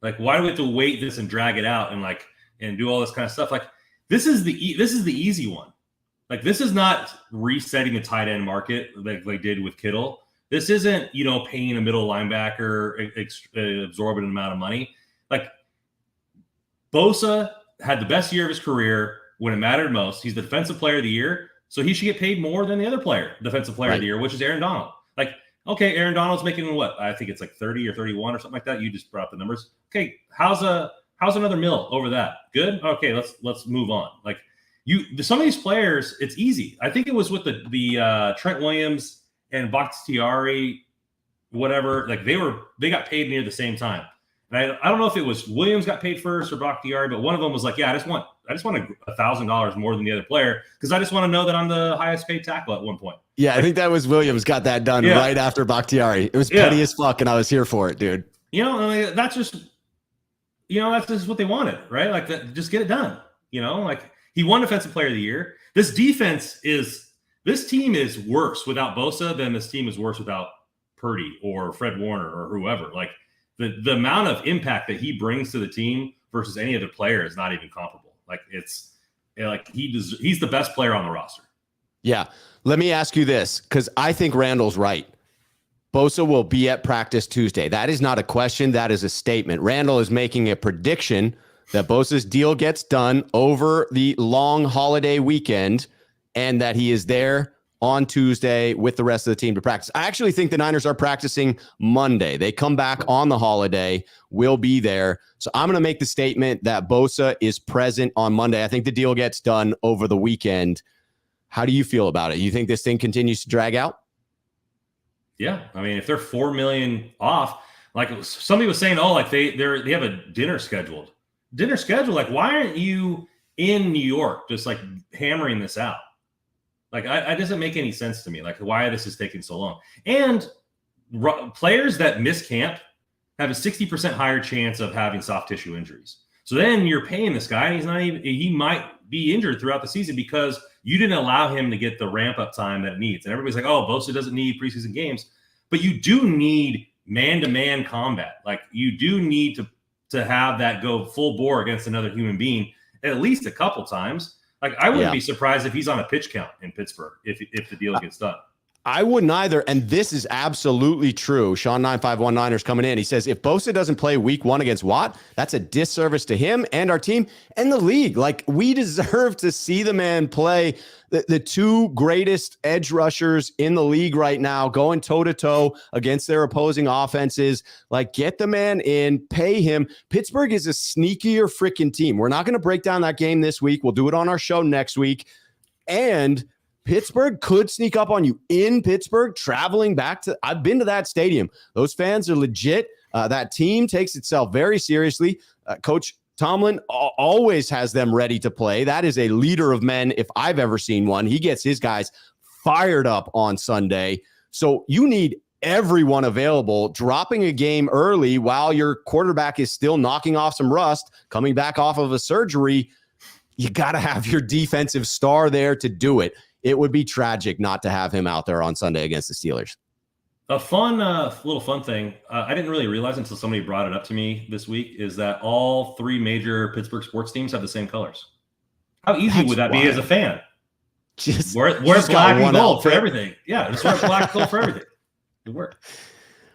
Like, why do we have to wait this and drag it out and do all this kind of stuff? Like, this is the easy one. Like, this is not resetting the tight end market like they did with Kittle. This isn't, paying a middle linebacker exorbitant amount of money. Like, Bosa had the best year of his career when it mattered most. He's the defensive player of the year, so he should get paid more than the other defensive player of the year, which is Aaron Donald. Like, okay, Aaron Donald's making what? I think it's like 30 or 31 or something like that. You just brought up the numbers. Okay, how's another mil over that? Good? Okay, let's move on. Like, some of these players, it's easy. I think it was with the Trent Williams and Bakhtiari, whatever. Like, they got paid near the same time. And I don't know if it was Williams got paid first or Bakhtiari, but one of them was like, yeah, I just want $1,000 more than the other player because I just want to know that I'm the highest paid tackle at one point. Yeah, I think that was Williams got that done right after Bakhtiari. It was petty as fuck, and I was here for it, dude. That's just what they wanted, right? Like, that, just get it done. Like, he won Defensive Player of the Year. This team is worse without Bosa than this team is worse without Purdy or Fred Warner or whoever. Like, the amount of impact that he brings to the team versus any other player is not even comparable. Like, Like he's the best player on the roster. Yeah. Let me ask you this, because I think Randall's right. Bosa will be at practice Tuesday. That is not a question. That is a statement. Randall is making a prediction that Bosa's deal gets done over the long holiday weekend and that he is there on Tuesday with the rest of the team to practice. I actually think the Niners are practicing Monday. They come back on the holiday. We'll be there. So I'm going to make the statement that Bosa is present on Monday. I think the deal gets done over the weekend. How do you feel about it? You think this thing continues to drag out? Yeah, I mean, if they're $4 million off, like somebody was saying, oh, like they have a dinner scheduled. Like, why aren't you in New York just like hammering this out? Like, it doesn't make any sense to me. Like, why this is taking so long. And players that miss camp have a 60% higher chance of having soft tissue injuries. So then you're paying this guy, and he might be injured throughout the season because you didn't allow him to get the ramp up time that it needs. And everybody's like, oh, Bosa doesn't need preseason games. But you do need man-to-man combat. Like, you do need to have that go full bore against another human being at least a couple times. Like, I wouldn't be surprised if he's on a pitch count in Pittsburgh if the deal gets done. I wouldn't either. And this is absolutely true. Sean 9519ers coming in. He says, if Bosa doesn't play week 1 against Watt, that's a disservice to him and our team and the league. Like, we deserve to see the man play. The two greatest edge rushers in the league right now, going toe to toe against their opposing offenses. Like, get the man in, pay him. Pittsburgh is a sneakier freaking team. We're not going to break down that game this week. We'll do it on our show next week. And Pittsburgh could sneak up on you in Pittsburgh, traveling back to, I've been to that stadium. Those fans are legit. That team takes itself very seriously. Coach Tomlin always has them ready to play. That is a leader of men if I've ever seen one. He gets his guys fired up on Sunday. So you need everyone available. Dropping a game early while your quarterback is still knocking off some rust, coming back off of a surgery, you got to have your defensive star there to do it. It would be tragic not to have him out there on Sunday against the Steelers. A fun, little fun thing, I didn't really realize until somebody brought it up to me this week, is that all 3 major Pittsburgh sports teams have the same colors. How easy would that be as a fan? Just wear black and gold for everything. Yeah, just wear black and gold for everything. It worked.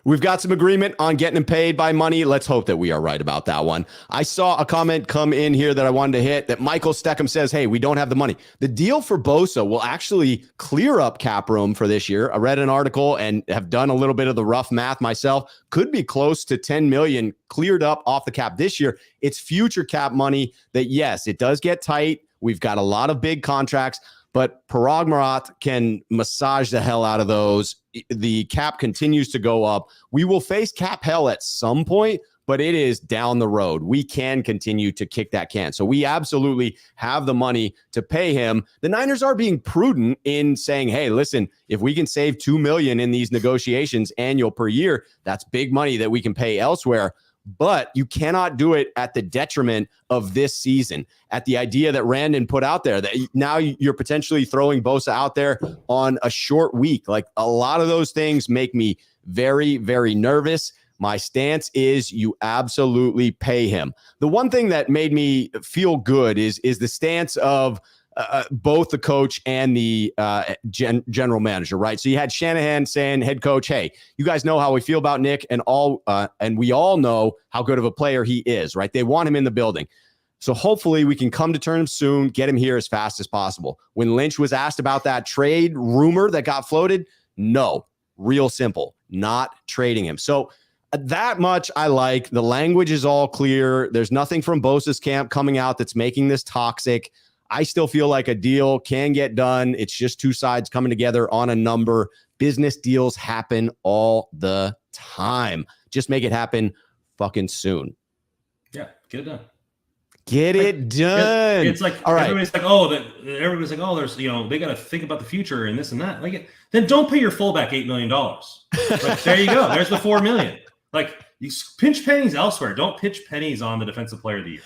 We've got some agreement on getting him paid by money. Let's hope that we are right about that one. I saw a comment come in here that I wanted to hit, that Michael Steckham says, hey, we don't have the money. The deal for Bosa will actually clear up cap room for this year. I read an article and have done a little bit of the rough math myself. Could be close to 10 million cleared up off the cap this year. It's future cap money that, yes, it does get tight. We've got a lot of big contracts, but Parag Marat can massage the hell out of those. The cap continues to go up. We will face cap hell at some point, but it is down the road. We can continue to kick that can. So we absolutely have the money to pay him. The Niners are being prudent in saying, hey, listen, if we can save $2 million in these negotiations annual per year, that's big money that we can pay elsewhere. But you cannot do it at the detriment of this season, at the idea that Randon put out there, that now you're potentially throwing Bosa out there on a short week. Like, a lot of those things make me very, very nervous. My stance is you absolutely pay him. The one thing that made me feel good is the stance of both the coach and the general manager, right? So you had Shanahan saying, head coach, hey, you guys know how we feel about Nick, and we all know how good of a player he is, right? They want him in the building. So hopefully we can come to terms soon, get him here as fast as possible. When Lynch was asked about that trade rumor that got floated, no, real simple, not trading him. So that much I like. The language is all clear. There's nothing from Bosa's camp coming out that's making this toxic. I still feel like a deal can get done. It's just two sides coming together on a number. Business deals happen all the time. Just make it happen fucking soon. Yeah, get it done. Get it done. It's like, all right. Everybody's like, oh, there's, they got to think about the future and this and that. Like, then don't pay your fullback $8 million. Like, there you go. There's the $4 million. Like, you pinch pennies elsewhere. Don't pitch pennies on the defensive player of the year.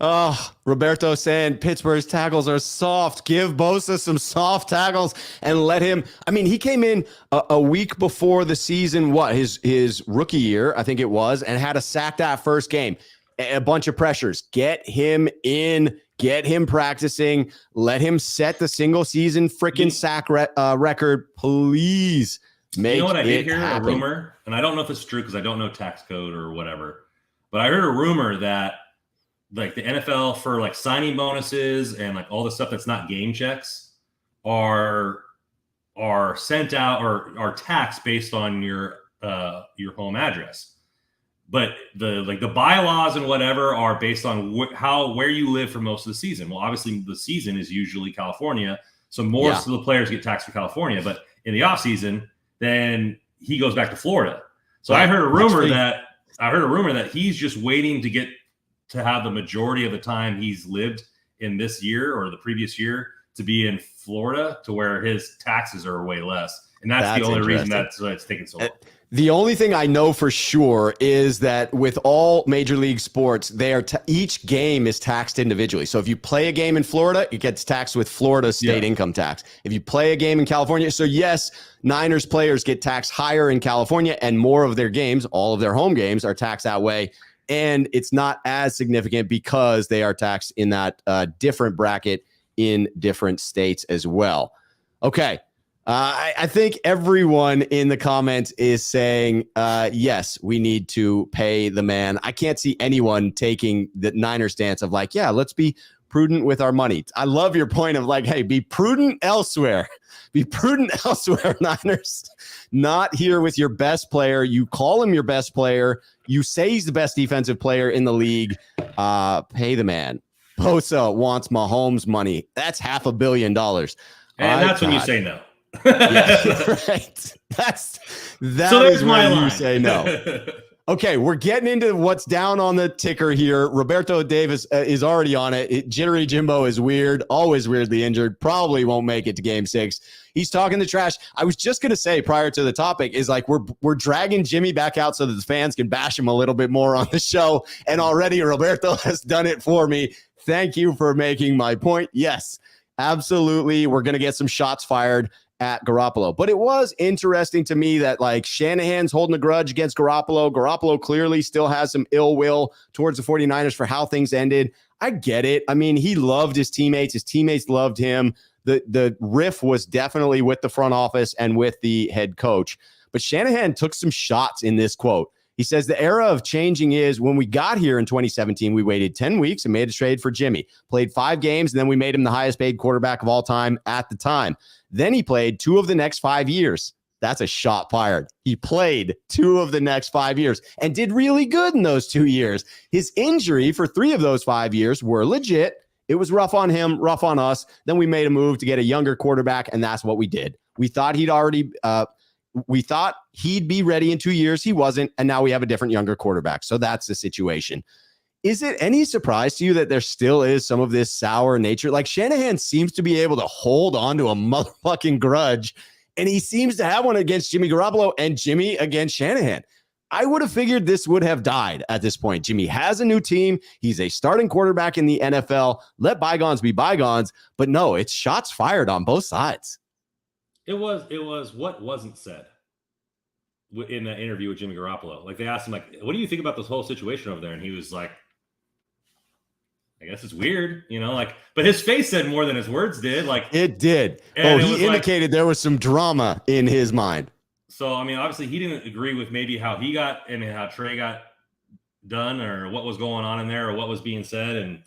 Oh, Roberto saying Pittsburgh's tackles are soft. Give Bosa some soft tackles and let him. I mean, he came in a week before the season, his rookie year, I think it was, and had a sack that first game. A bunch of pressures. Get him in. Get him practicing. Let him set the single season freaking sack record. Please make it happen. You know what I did hear? A rumor, and I don't know if it's true because I don't know tax code or whatever, but I heard a rumor that like the NFL for like signing bonuses and like all the stuff that's not game checks are sent out or are taxed based on your home address. But the bylaws and whatever are based on where you live for most of the season. Well, obviously the season is usually California, so most of the players get taxed for California. But in the off season, then he goes back to Florida. So I heard a rumor that he's just waiting to have the majority of the time he's lived in this year or the previous year to be in Florida, to where his taxes are way less, and that's the only reason that's it's taking so long. The only thing I know for sure is that with all major league sports, they are each game is taxed individually. So if you play a game in Florida, it gets taxed with Florida state income tax. If you play a game in California, so yes, Niners players get taxed higher in California, and more of their games, all of their home games, are taxed that way. And it's not as significant because they are taxed in that different bracket in different states as well. Okay. I think everyone in the comments is saying, yes, we need to pay the man. I can't see anyone taking the Niner stance of like, yeah, let's be prudent with our money. I love your point of like, hey, be prudent elsewhere. Be prudent elsewhere, Niners. Not here with your best player. You call him your best player. You say he's the best defensive player in the league. Pay the man. Bosa wants Mahomes' money. That's $500 million. And that's when you say no. Yeah, right. That is when you say no. Okay, we're getting into what's down on the ticker here. Roberto Davis is already on it. Jittery Jimbo is weird, always weirdly injured, probably won't make it to game 6. He's talking the trash. I was just going to say prior to the topic is like we're dragging Jimmy back out so that the fans can bash him a little bit more on the show, and already Roberto has done it for me. Thank you for making my point. Yes, absolutely. We're going to get some shots fired at Garoppolo. But it was interesting to me that like Shanahan's holding a grudge against Garoppolo. Garoppolo clearly still has some ill will towards the 49ers for how things ended. I get it. I mean, he loved his teammates. His teammates loved him. The riff was definitely with the front office and with the head coach. But Shanahan took some shots in this quote. He says the era of changing is when we got here in 2017, we waited 10 weeks and made a trade for Jimmy, played 5 games, and then we made him the highest paid quarterback of all time at the time. Then he played 2 of the next 5 years. That's a shot fired. He played 2 of the next 5 years and did really good in those 2 years. His injury for 3 of those 5 years were legit. It was rough on him, rough on us. Then we made a move to get a younger quarterback, and that's what we did. We thought he'd be ready in 2 years. He wasn't, and now we have a different younger quarterback. So that's the situation. Is it any surprise to you that there still is some of this sour nature? Like Shanahan seems to be able to hold on to a motherfucking grudge, and he seems to have one against Jimmy Garoppolo and Jimmy against Shanahan. I would have figured this would have died at this point. Jimmy has a new team. He's a starting quarterback in the NFL. Let bygones be bygones. But no, it's shots fired on both sides. It was what wasn't said in that interview with Jimmy Garoppolo. Like they asked him, like, what do you think about this whole situation over there? And he was like, I guess it's weird, like, but his face said more than his words did. Like it did. He indicated there was some drama in his mind. So, I mean, obviously he didn't agree with maybe how he got and how Trey got done or what was going on in there or what was being said. And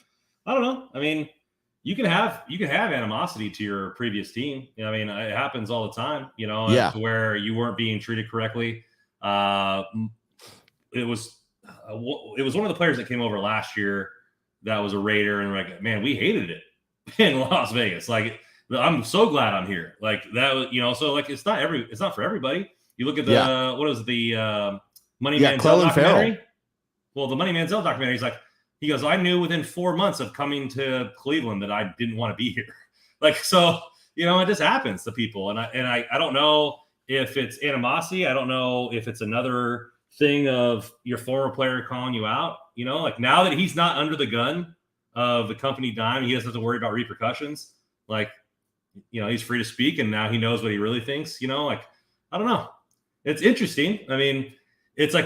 I don't know. I mean, you can have animosity to your previous team. I mean, it happens all the time, to where you weren't being treated correctly. It was one of the players that came over last year that was a Raider, and like, man, we hated it in Las Vegas. Like, I'm so glad I'm here. Like that was, so like it's not for everybody. You look at the what is the Money Manziel documentary? Well, the Money Manziel documentary, he goes, I knew within 4 months of coming to Cleveland that I didn't want to be here. Like, so, it just happens to people. And I don't know if it's animosity. I don't know if it's another thing of your former player calling you out, like now that he's not under the gun of the company dime, he doesn't have to worry about repercussions. Like, he's free to speak, and now he knows what he really thinks, like, I don't know. It's interesting. I mean, it's like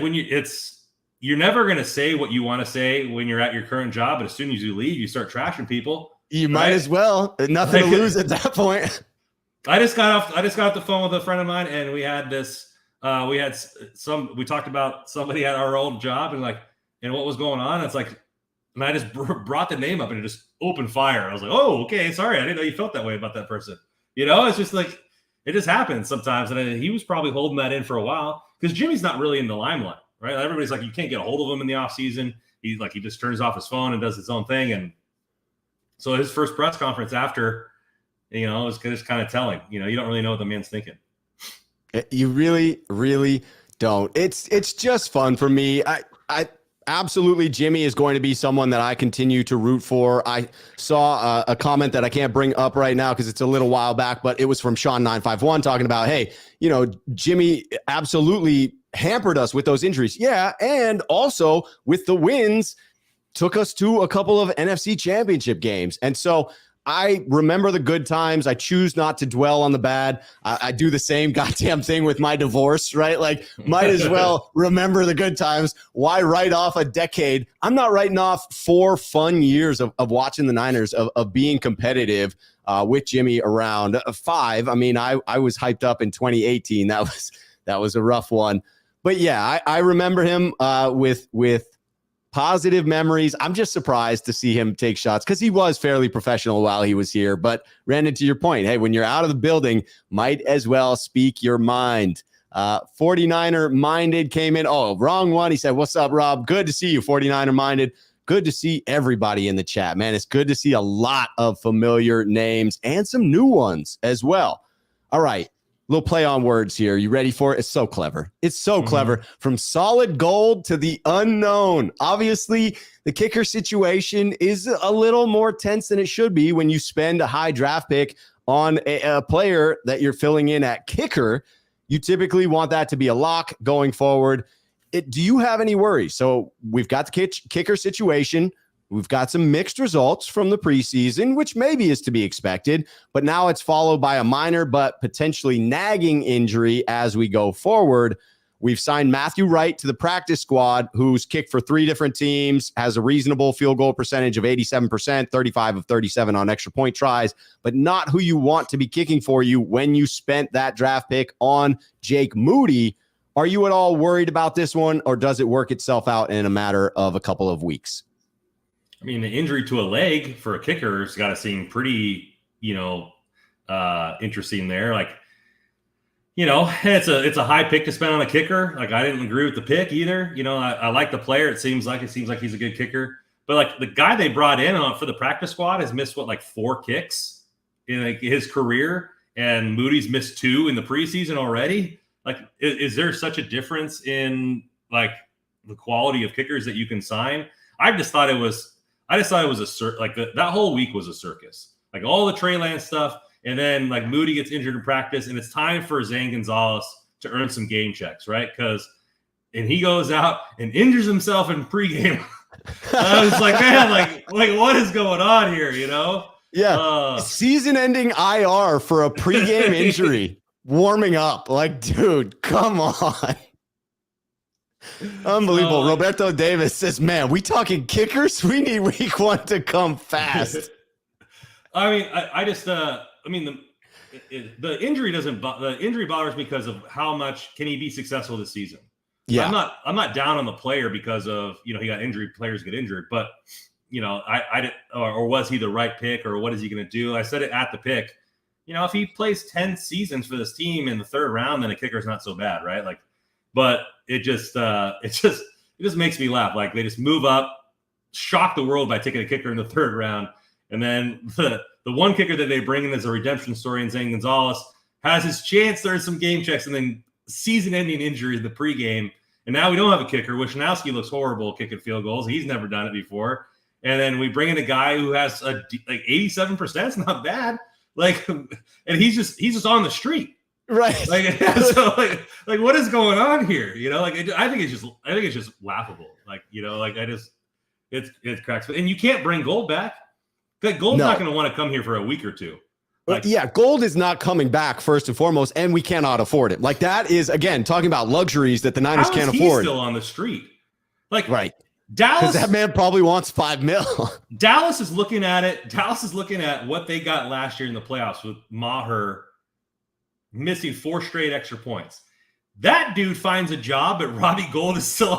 you're never going to say what you want to say when you're at your current job, but as soon as you leave, you start trashing people. You might as well. Nothing to lose at that point. I just got off the phone with a friend of mine, and we had this. We talked about somebody at our old job, and what was going on. It's like, and I just brought the name up, and it just opened fire. I was like, oh, okay, sorry, I didn't know you felt that way about that person. It's just like it just happens sometimes, and he was probably holding that in for a while because Jimmy's not really in the limelight, right? Everybody's like, you can't get a hold of him in the off season. He just turns off his phone and does his own thing, and so his first press conference after, it was just kind of telling. You don't really know what the man's thinking. You really, really don't. It's just fun for me. I absolutely, Jimmy is going to be someone that I continue to root for. I saw a comment that I can't bring up right now because it's a little while back, but it was from Sean951 talking about, hey, Jimmy absolutely hampered us with those injuries. Yeah, and also with the wins, took us to a couple of NFC championship games. And so I remember the good times. I choose not to dwell on the bad. I do the same goddamn thing with my divorce, right? Like, might as well remember the good times. Why write off a decade? I'm not writing off 4 fun years of watching the Niners, of being competitive with Jimmy around 5. I mean, I was hyped up in 2018. That was a rough one. But yeah, I remember him with positive memories. I'm just surprised to see him take shots because he was fairly professional while he was here. But Randon, to your point, hey, when you're out of the building, might as well speak your mind. 49er Minded came in. Oh, wrong one. He said, what's up, Rob? Good to see you, 49er Minded. Good to see everybody in the chat, man. It's good to see a lot of familiar names and some new ones as well. All right. Little play on words here. You ready for it? It's so clever. It's so clever. From solid gold to the unknown. Obviously, the kicker situation is a little more tense than it should be when you spend a high draft pick on a player that you're filling in at kicker. You typically want that to be a lock going forward. Do you have any worries? So we've got the kicker situation. We've got some mixed results from the preseason, which maybe is to be expected, but now it's followed by a minor but potentially nagging injury as we go forward. We've signed Matthew Wright to the practice squad, who's kicked for 3 different teams, has a reasonable field goal percentage of 87%, 35 of 37 on extra point tries, but not who you want to be kicking for you when you spent that draft pick on Jake Moody. Are you at all worried about this one, or does it work itself out in a matter of a couple of weeks? I mean, the injury to a leg for a kicker has got to seem pretty, interesting there. Like, it's a high pick to spend on a kicker. Like, I didn't agree with the pick either. I like the player. It seems like he's a good kicker. But like the guy they brought in for the practice squad has missed 4 kicks in his career, and Moody's missed 2 in the preseason already. Like, is there such a difference in like the quality of kickers that you can sign? I just thought it was a that whole week was a circus. Like all the Trey Lance stuff, and then like Moody gets injured in practice, and it's time for Zane Gonzalez to earn some game checks, right? And he goes out and injures himself in pregame. I was like, man, like what is going on here? Yeah, season-ending IR for a pregame injury, warming up. Like, dude, come on. Unbelievable. Roberto Davis says, man, we talking kickers? We need week 1 to come fast. I mean, the injury the injury bothers me because of how much can he be successful this season. Yeah. I'm not down on the player because of, he got injured, players get injured, but or was he the right pick, or what is he going to do? I said it at the pick, if he plays 10 seasons for this team in the 3rd round, then a kicker's not so bad. Right. Like, but it just makes me laugh. Like they just move up, shock the world by taking a kicker in the 3rd round. And then the one kicker that they bring in as a redemption story in Zane Gonzalez has his chance to earn some game checks, and then season-ending injury in the pregame. And now we don't have a kicker. Wisnawski looks horrible kicking field goals. He's never done it before. And then we bring in a guy who has 87%. It's not bad. Like, and he's just on the street. Right. Like, so like what is going on here? I think it's just laughable. Like, it cracks. And you can't bring Gold back. Gold's not going to want to come here for a week or 2. Like, yeah, Gold is not coming back first and foremost, and we cannot afford it. Like that is, again, talking about luxuries that the Niners can't afford. He's still on the street. Like Right. Dallas, Because that man probably wants $5 million. Dallas is looking at it. Dallas is looking at what they got last year in the playoffs with Maher missing 4 straight extra points. That dude finds a job, but Robbie Gould is still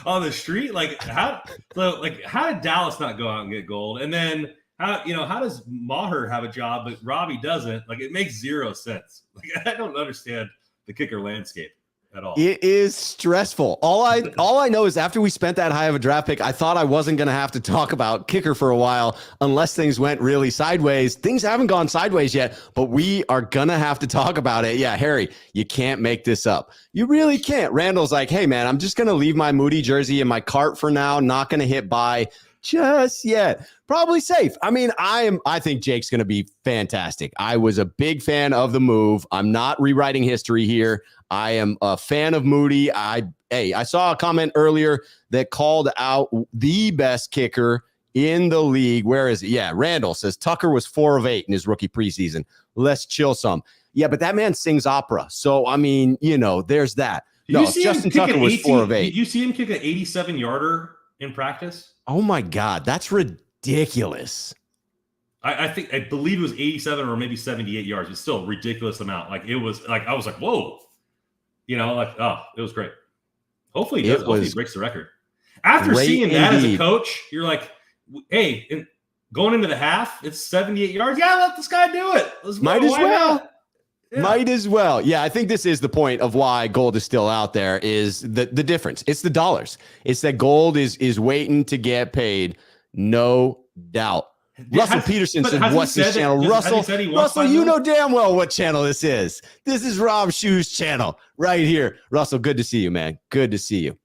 on the street. Like how did Dallas not go out and get Gould? And then how does Maher have a job but Robbie doesn't? Like it makes 0 sense. Like I don't understand the kicker landscape at all. It is stressful. All I know is after we spent that high of a draft pick, I thought I wasn't going to have to talk about kicker for a while unless things went really sideways. Things haven't gone sideways yet, but we are going to have to talk about it. Yeah, Harry, you can't make this up. You really can't. Randall's like, hey, man, I'm just going to leave my Moody jersey in my cart for now. Not going to hit buy just yet. Probably safe. I mean, I think Jake's going to be fantastic. I was a big fan of the move. I'm not rewriting history here. I am a fan of Moody. I saw a comment earlier that called out the best kicker in the league. Where is it? Yeah, Randall says Tucker was 4 of 8 in his rookie preseason. Let's chill some. Yeah, but that man sings opera. So, I mean, there's that. No, Justin Tucker was 4 of 8. Did you see him kick an 87-yarder in practice? Oh, my God. That's ridiculous. I believe it was 87 or maybe 78 yards. It's still a ridiculous amount. Like it was like, I was like, whoa. It was great. Hopefully he does. Hopefully he breaks the record. After seeing that as a coach, you're like, hey, going into the half, it's 78 yards. Yeah, let this guy do it. Might as well. Yeah, I think this is the point of why Gould is still out there is the difference. It's the dollars. It's that Gould is waiting to get paid. No doubt. Russell Peterson said, what's this channel? Russell, you know damn well what channel this is. This is Rob Schuh's channel right here. Russell, good to see you, man. Good to see you.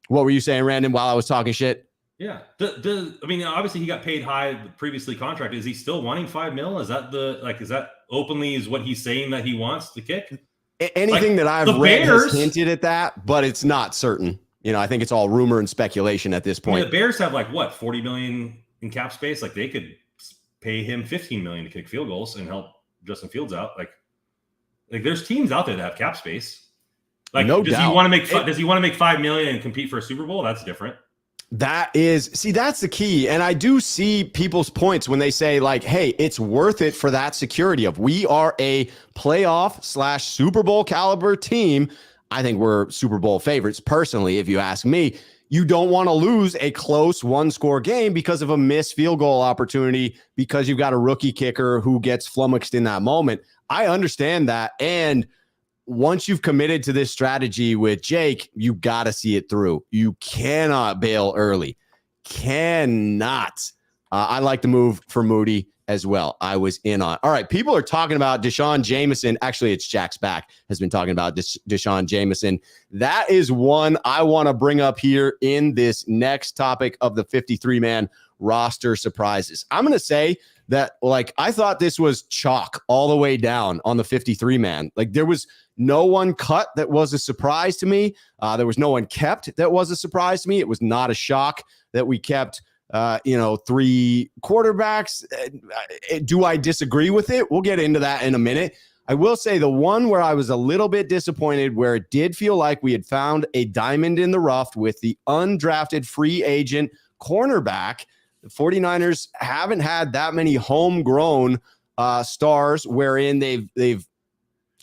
What were you saying, Randon, while I was talking shit? Yeah. Obviously he got paid high previously contracted. Is he still wanting $5 million? Is that openly is what he's saying that he wants to kick? Anything that I've read has hinted at that, but it's not certain. I think it's all rumor and speculation at this point. The Bears have $40 million in cap space? Like they could pay him $15 million to kick field goals and help Justin Fields out. Like there's teams out there that have cap space. Like, no does doubt. Does he want to make $5 million and compete for a Super Bowl? That's different. That's the key. And I do see people's points when they say hey, it's worth it for that security of we are a playoff / Super Bowl caliber team. I think we're Super Bowl favorites personally, if you ask me. You don't want to lose a close 1-score game because of a missed field goal opportunity because you've got a rookie kicker who gets flummoxed in that moment. I understand that. And once you've committed to this strategy with Jake, you got to see it through. You cannot bail early. Cannot. I like the move for Moody as well. I was in on. All right, people are talking about Deshaun Jameson. Actually, it's Jack's back has been talking about Deshaun Jameson. That is one I want to bring up here in this next topic of the 53-man roster surprises. I'm going to say that I thought this was chalk all the way down on the 53-man. There was no one cut that was a surprise to me. There was no one kept that was a surprise to me. It was not a shock that we kept 3 quarterbacks. Do I disagree with it? We'll get into that in a minute. I will say the one where I was a little bit disappointed, where it did feel like we had found a diamond in the rough with the undrafted free agent cornerback. The 49ers haven't had that many homegrown stars wherein they've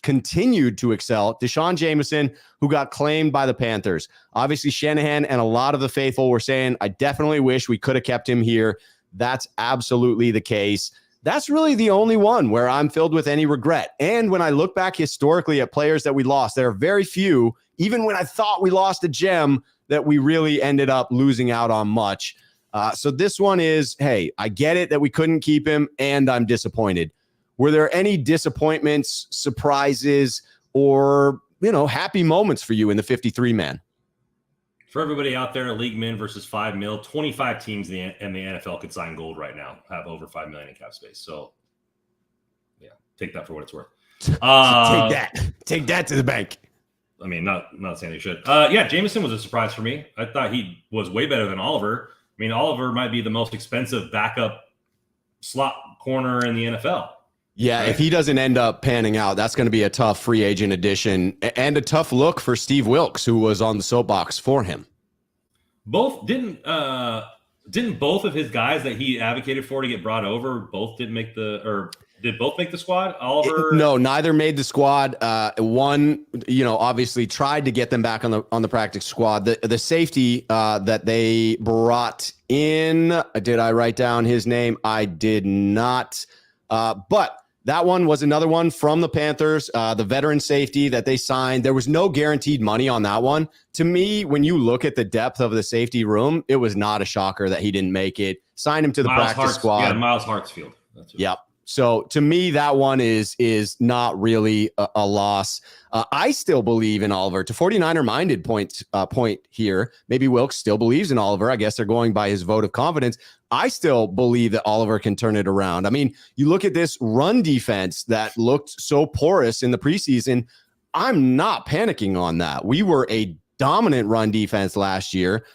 continued to excel. Deshaun Jameson, who got claimed by the Panthers. Obviously, Shanahan and a lot of the faithful were saying, I definitely wish we could have kept him here. That's absolutely the case. That's really the only one where I'm filled with any regret. And when I look back historically at players that we lost, there are very few, even when I thought we lost a gem, that we really ended up losing out on much. So this one is, hey, I get it that we couldn't keep him, and I'm disappointed. Were there any disappointments, surprises, or, happy moments for you in the 53-man? For everybody out there, league min versus $5 million, 25 teams in the NFL could sign Gold right now, have over $5 million in cap space. So, yeah, take that for what it's worth. Take that to the bank. I mean, not saying they should. Yeah, Jameson was a surprise for me. I thought he was way better than Oliver. I mean, Oliver might be the most expensive backup slot corner in the NFL. Yeah, right? If he doesn't end up panning out, that's going to be a tough free agent addition and a tough look for Steve Wilkes, who was on the soapbox for him. Both didn't both of his guys that he advocated for to get brought over both did both make the squad? Oliver? No, neither made the squad. One, obviously tried to get them back on the practice squad. The safety that they brought in, did I write down his name? I did not. But that one was another one from the Panthers, the veteran safety that they signed. There was no guaranteed money on that one. To me, when you look at the depth of the safety room, it was not a shocker that he didn't make it. Signed him to the practice squad. Yeah, Miles Hartsfield. That's it. Yep. So to me, that one is not really a loss. I still believe in Oliver. To 49er-minded point here, maybe Wilkes still believes in Oliver. I guess they're going by his vote of confidence. I still believe that Oliver can turn it around. I mean, you look at this run defense that looked so porous in the preseason. I'm not panicking on that. We were a dominant run defense last year.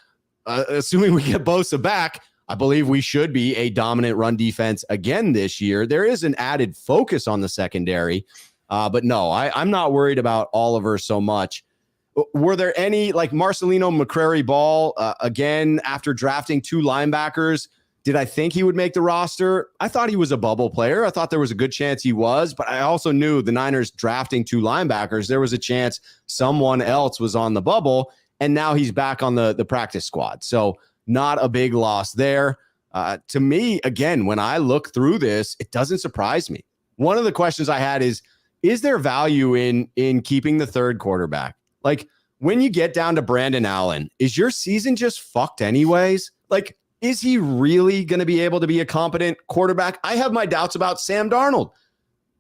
Assuming we get Bosa back, I believe we should be a dominant run defense again this year. There is an added focus on the secondary, but no, I'm not worried about Oliver so much. Were there any, like Marcelino McCrary Ball, again, after drafting 2 linebackers, did I think he would make the roster? I thought he was a bubble player. I thought there was a good chance he was, but I also knew the Niners drafting 2 linebackers, there was a chance someone else was on the bubble, and now he's back on the practice squad. So not a big loss there. To me, again, when I look through this, it doesn't surprise me. One of the questions I had is there value in keeping the third quarterback? Like, when you get down to Brandon Allen, is your season just fucked anyways? Like, is he really going to be able to be a competent quarterback? I have my doubts about Sam Darnold.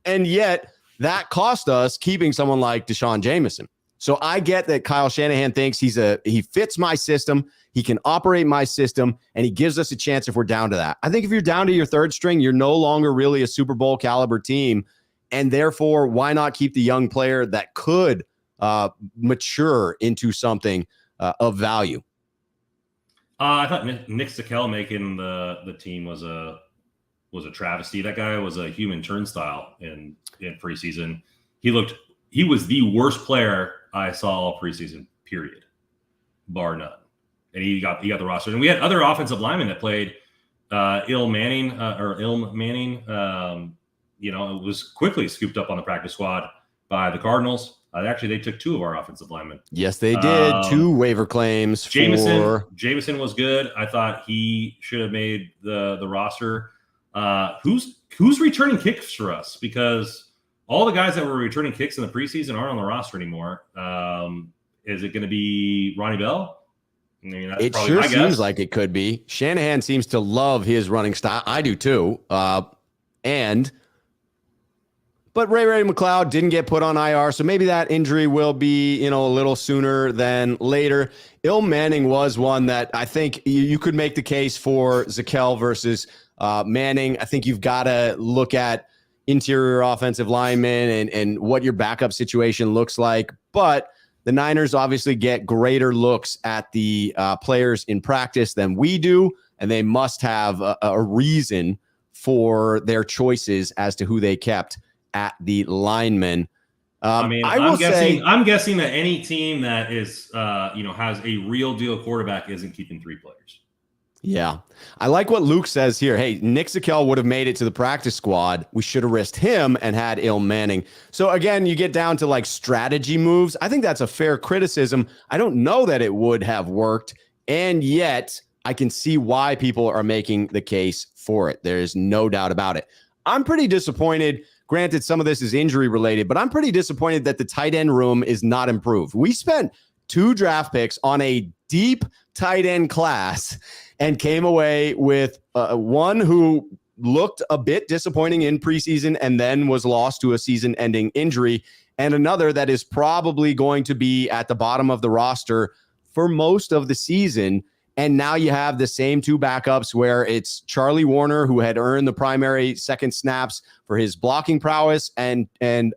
And yet, that cost us keeping someone like Deshaun Jameson. So I get that Kyle Shanahan thinks he fits my system, he can operate my system, and he gives us a chance if we're down to that. I think if you're down to your third string, you're no longer really a Super Bowl caliber team, and therefore, why not keep the young player that could mature into something of value? I thought Nick Sakel making the team was a travesty. That guy was a human turnstile in preseason. He was the worst player I saw all preseason, period, bar none. And he got the roster. And we had other offensive linemen that played. Ilm Manning, it was quickly scooped up on the practice squad by the Cardinals. Actually, they took 2 of our offensive linemen. Yes, they did. 2 waiver claims. Jameson was good. I thought he should have made the roster. Who's returning kicks for us? Because all the guys that were returning kicks in the preseason aren't on the roster anymore. Is it going to be Ronnie Bell? I mean, that's it probably sure my seems guess. like it could be. Shanahan seems to love his running style. I do too. But Ray McLeod didn't get put on IR, so maybe that injury will be, a little sooner than later. Ilm Manning was one that I think you could make the case for Zakel versus Manning. I think you've got to look at interior offensive linemen and what your backup situation looks like. But the Niners obviously get greater looks at the players in practice than we do, and they must have a reason for their choices as to who they kept at the linemen. I'm guessing that any team that is, has a real deal quarterback isn't keeping 3 players. Yeah. I like what Luke says here. Hey, Nick Zakel would have made it to the practice squad. We should have risked him and had Ilm Manning. So again, you get down to like strategy moves. I think that's a fair criticism. I don't know that it would have worked. And yet I can see why people are making the case for it. There is no doubt about it. I'm pretty disappointed. Granted, some of this is injury related, but I'm pretty disappointed that the tight end room is not improved. We spent 2 draft picks on a deep tight end class and came away with one who looked a bit disappointing in preseason and then was lost to a season-ending injury, and another that is probably going to be at the bottom of the roster for most of the season. And now you have the same 2 backups where it's Charlie Warner, who had earned the primary second snaps for his blocking prowess, and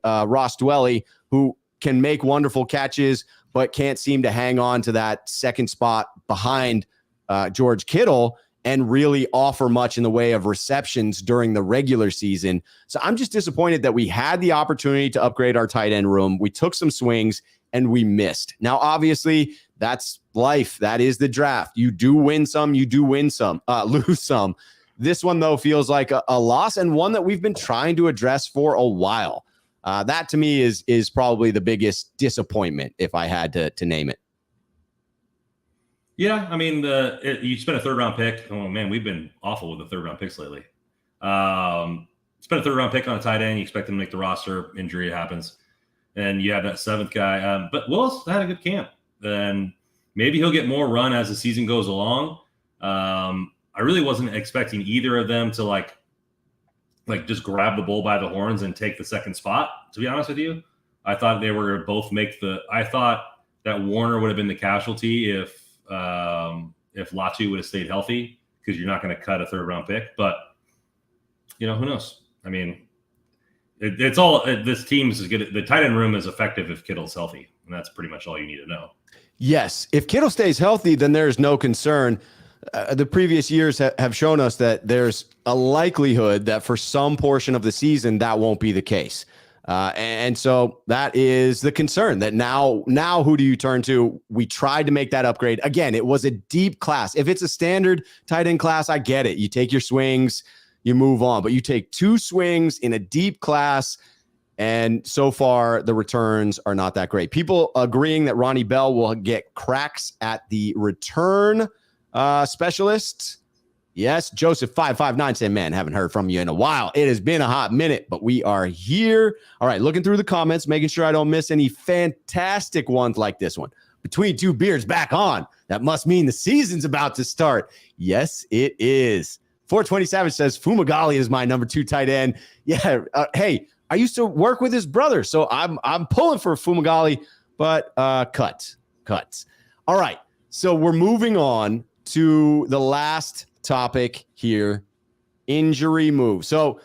Ross Dwelly, who can make wonderful catches but can't seem to hang on to that second spot behind George Kittle and really offer much in the way of receptions during the regular season. So I'm just disappointed that we had the opportunity to upgrade our tight end room. We took some swings and we missed. Now, obviously, That's life. That is the draft. You do win some, you do lose some. This one, though, feels like a loss, and one that we've been trying to address for a while. That to me is probably the biggest disappointment if I had to name it. Yeah, I mean, you spent a third-round pick. Oh, man, we've been awful with the third-round picks lately. Spent a third-round pick on a tight end. You expect him to make the roster. Injury happens. And you have that seventh guy. But Willis had a good camp. And maybe he'll get more run as the season goes along. I really wasn't expecting either of them to, like just grab the bull by the horns and take the second spot, to be honest with you. I thought they were both I thought that Warner would have been the casualty if Latu would have stayed healthy, because you're not going to cut a third-round pick. But, who knows? I mean, it's all this team is good. The tight end room is effective if Kittle's healthy, and that's pretty much all you need to know. Yes, if Kittle stays healthy, then there's no concern. The previous years have shown us that there's a likelihood that for some portion of the season that won't be the case. And so that is the concern, that now who do you turn to? We tried to make that upgrade. Again, it was a deep class. If it's a standard tight end class, I get it. You take your swings, you move on, but you take 2 swings in a deep class. And so far, the returns are not that great. People agreeing that Ronnie Bell will get cracks at the return specialist. Yes, Joseph559 said, man, haven't heard from you in a while. It has been a hot minute, but we are here. All right, looking through the comments, making sure I don't miss any fantastic ones like this one. Between two beers back on. That must mean the season's about to start. Yes, it is. 420 Savage says, Fumagalli is my number 2 tight end. Yeah, hey, I used to work with his brother, so I'm pulling for Fumagalli, but cuts. All right, so we're moving on to the last topic here, injury move. So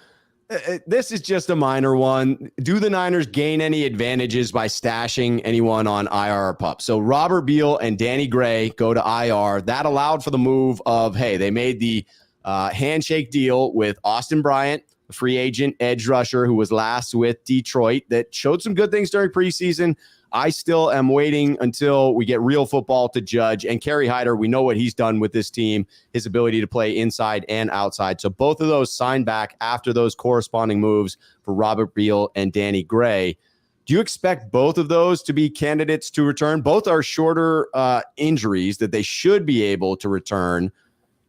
this is just a minor one. Do the Niners gain any advantages by stashing anyone on IR or PUP? So Robert Beal and Danny Gray go to IR. That allowed for the move of, hey, they made the handshake deal with Austin Bryant, a free agent edge rusher who was last with Detroit, that showed some good things during preseason. I still am waiting until we get real football to judge. And Kerry Hyder, we know what he's done with this team, his ability to play inside and outside. So both of those signed back after those corresponding moves for Robert Beal and Danny Gray. Do you expect both of those to be candidates to return? Both are shorter injuries that they should be able to return.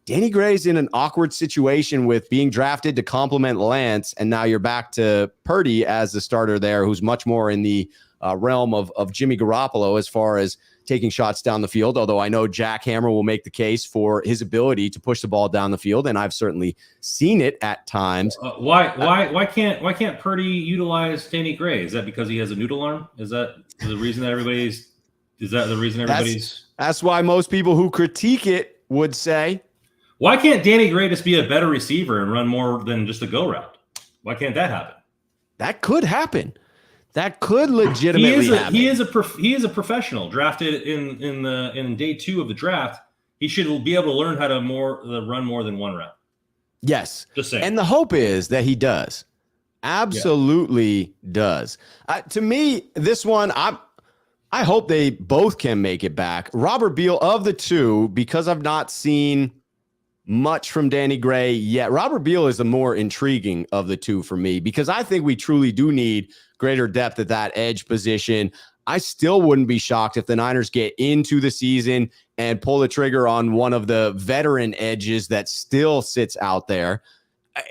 Danny Gray's in an awkward situation with being drafted to complement Lance, and now you're back to Purdy as the starter there, who's much more in the realm of Jimmy Garoppolo as far as taking shots down the field, although I know Jack Hammer will make the case for his ability to push the ball down the field, and I've certainly seen it at times. Why can't Purdy utilize Danny Gray? Is that because he has a noodle arm? Is that the reason that everybody's That's why most people who critique it would say, why can't Danny Gray just be a better receiver and run more than just a go route? Why can't that happen? That could happen. That could legitimately happen. He is a professional drafted in day 2 of the draft. He should be able to learn how to run more than one route. Yes. Just saying. And the hope is that he does. Absolutely does. To me, this one, I hope they both can make it back. Robert Beal, of the two, because I've not seen much from Danny Gray yet, Robert Beal is the more intriguing of the two for me, because I think we truly do need greater depth at that edge position. I still wouldn't be shocked if the Niners get into the season and pull the trigger on one of the veteran edges that still sits out there.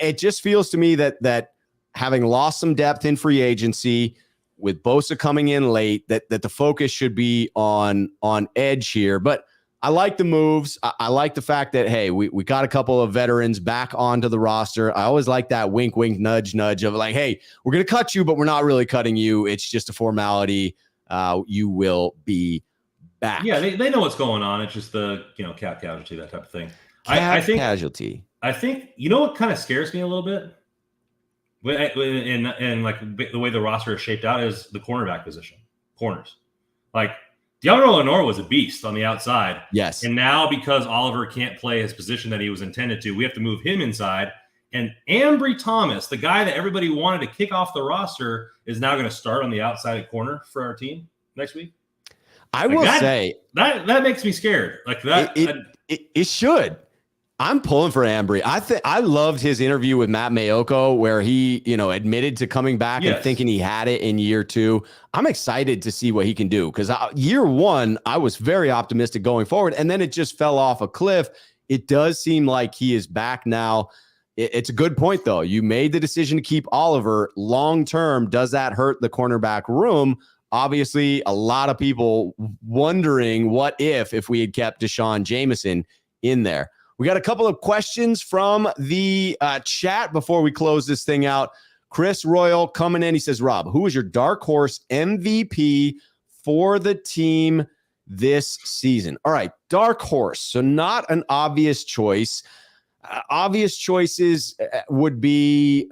It just feels to me that having lost some depth in free agency, with Bosa coming in late, that the focus should be on edge here. But I like the moves. I like the fact that, hey, we got a couple of veterans back onto the roster. I always like that wink, wink, nudge, nudge of like, hey, we're going to cut you, but we're not really cutting you. It's just a formality. You will be back. Yeah, they know what's going on. It's just the cap casualty, that type of thing. I think casualty. I think, what kind of scares me a little bit? And like the way the roster is shaped out is the cornerback position, corners. Like, DeAndre Lenore was a beast on the outside. Yes. And now because Oliver can't play his position that he was intended to, we have to move him inside. And Ambry Thomas, the guy that everybody wanted to kick off the roster, is now going to start on the outside corner for our team next week. I will say that makes me scared. Like that, it should. I'm pulling for Ambry. I loved his interview with Matt Mayoko where he, admitted to coming back and thinking he had it in year 2. I'm excited to see what he can do because year 1, I was very optimistic going forward, and then it just fell off a cliff. It does seem like he is back now. It's a good point, though. You made the decision to keep Oliver long term. Does that hurt the cornerback room? Obviously, a lot of people wondering what if we had kept Deshaun Jameson in there. We got a couple of questions from the chat before we close this thing out. Chris Royal coming in. He says, Rob, who is your dark horse MVP for the team this season? All right, dark horse. So not an obvious choice. Obvious choices would be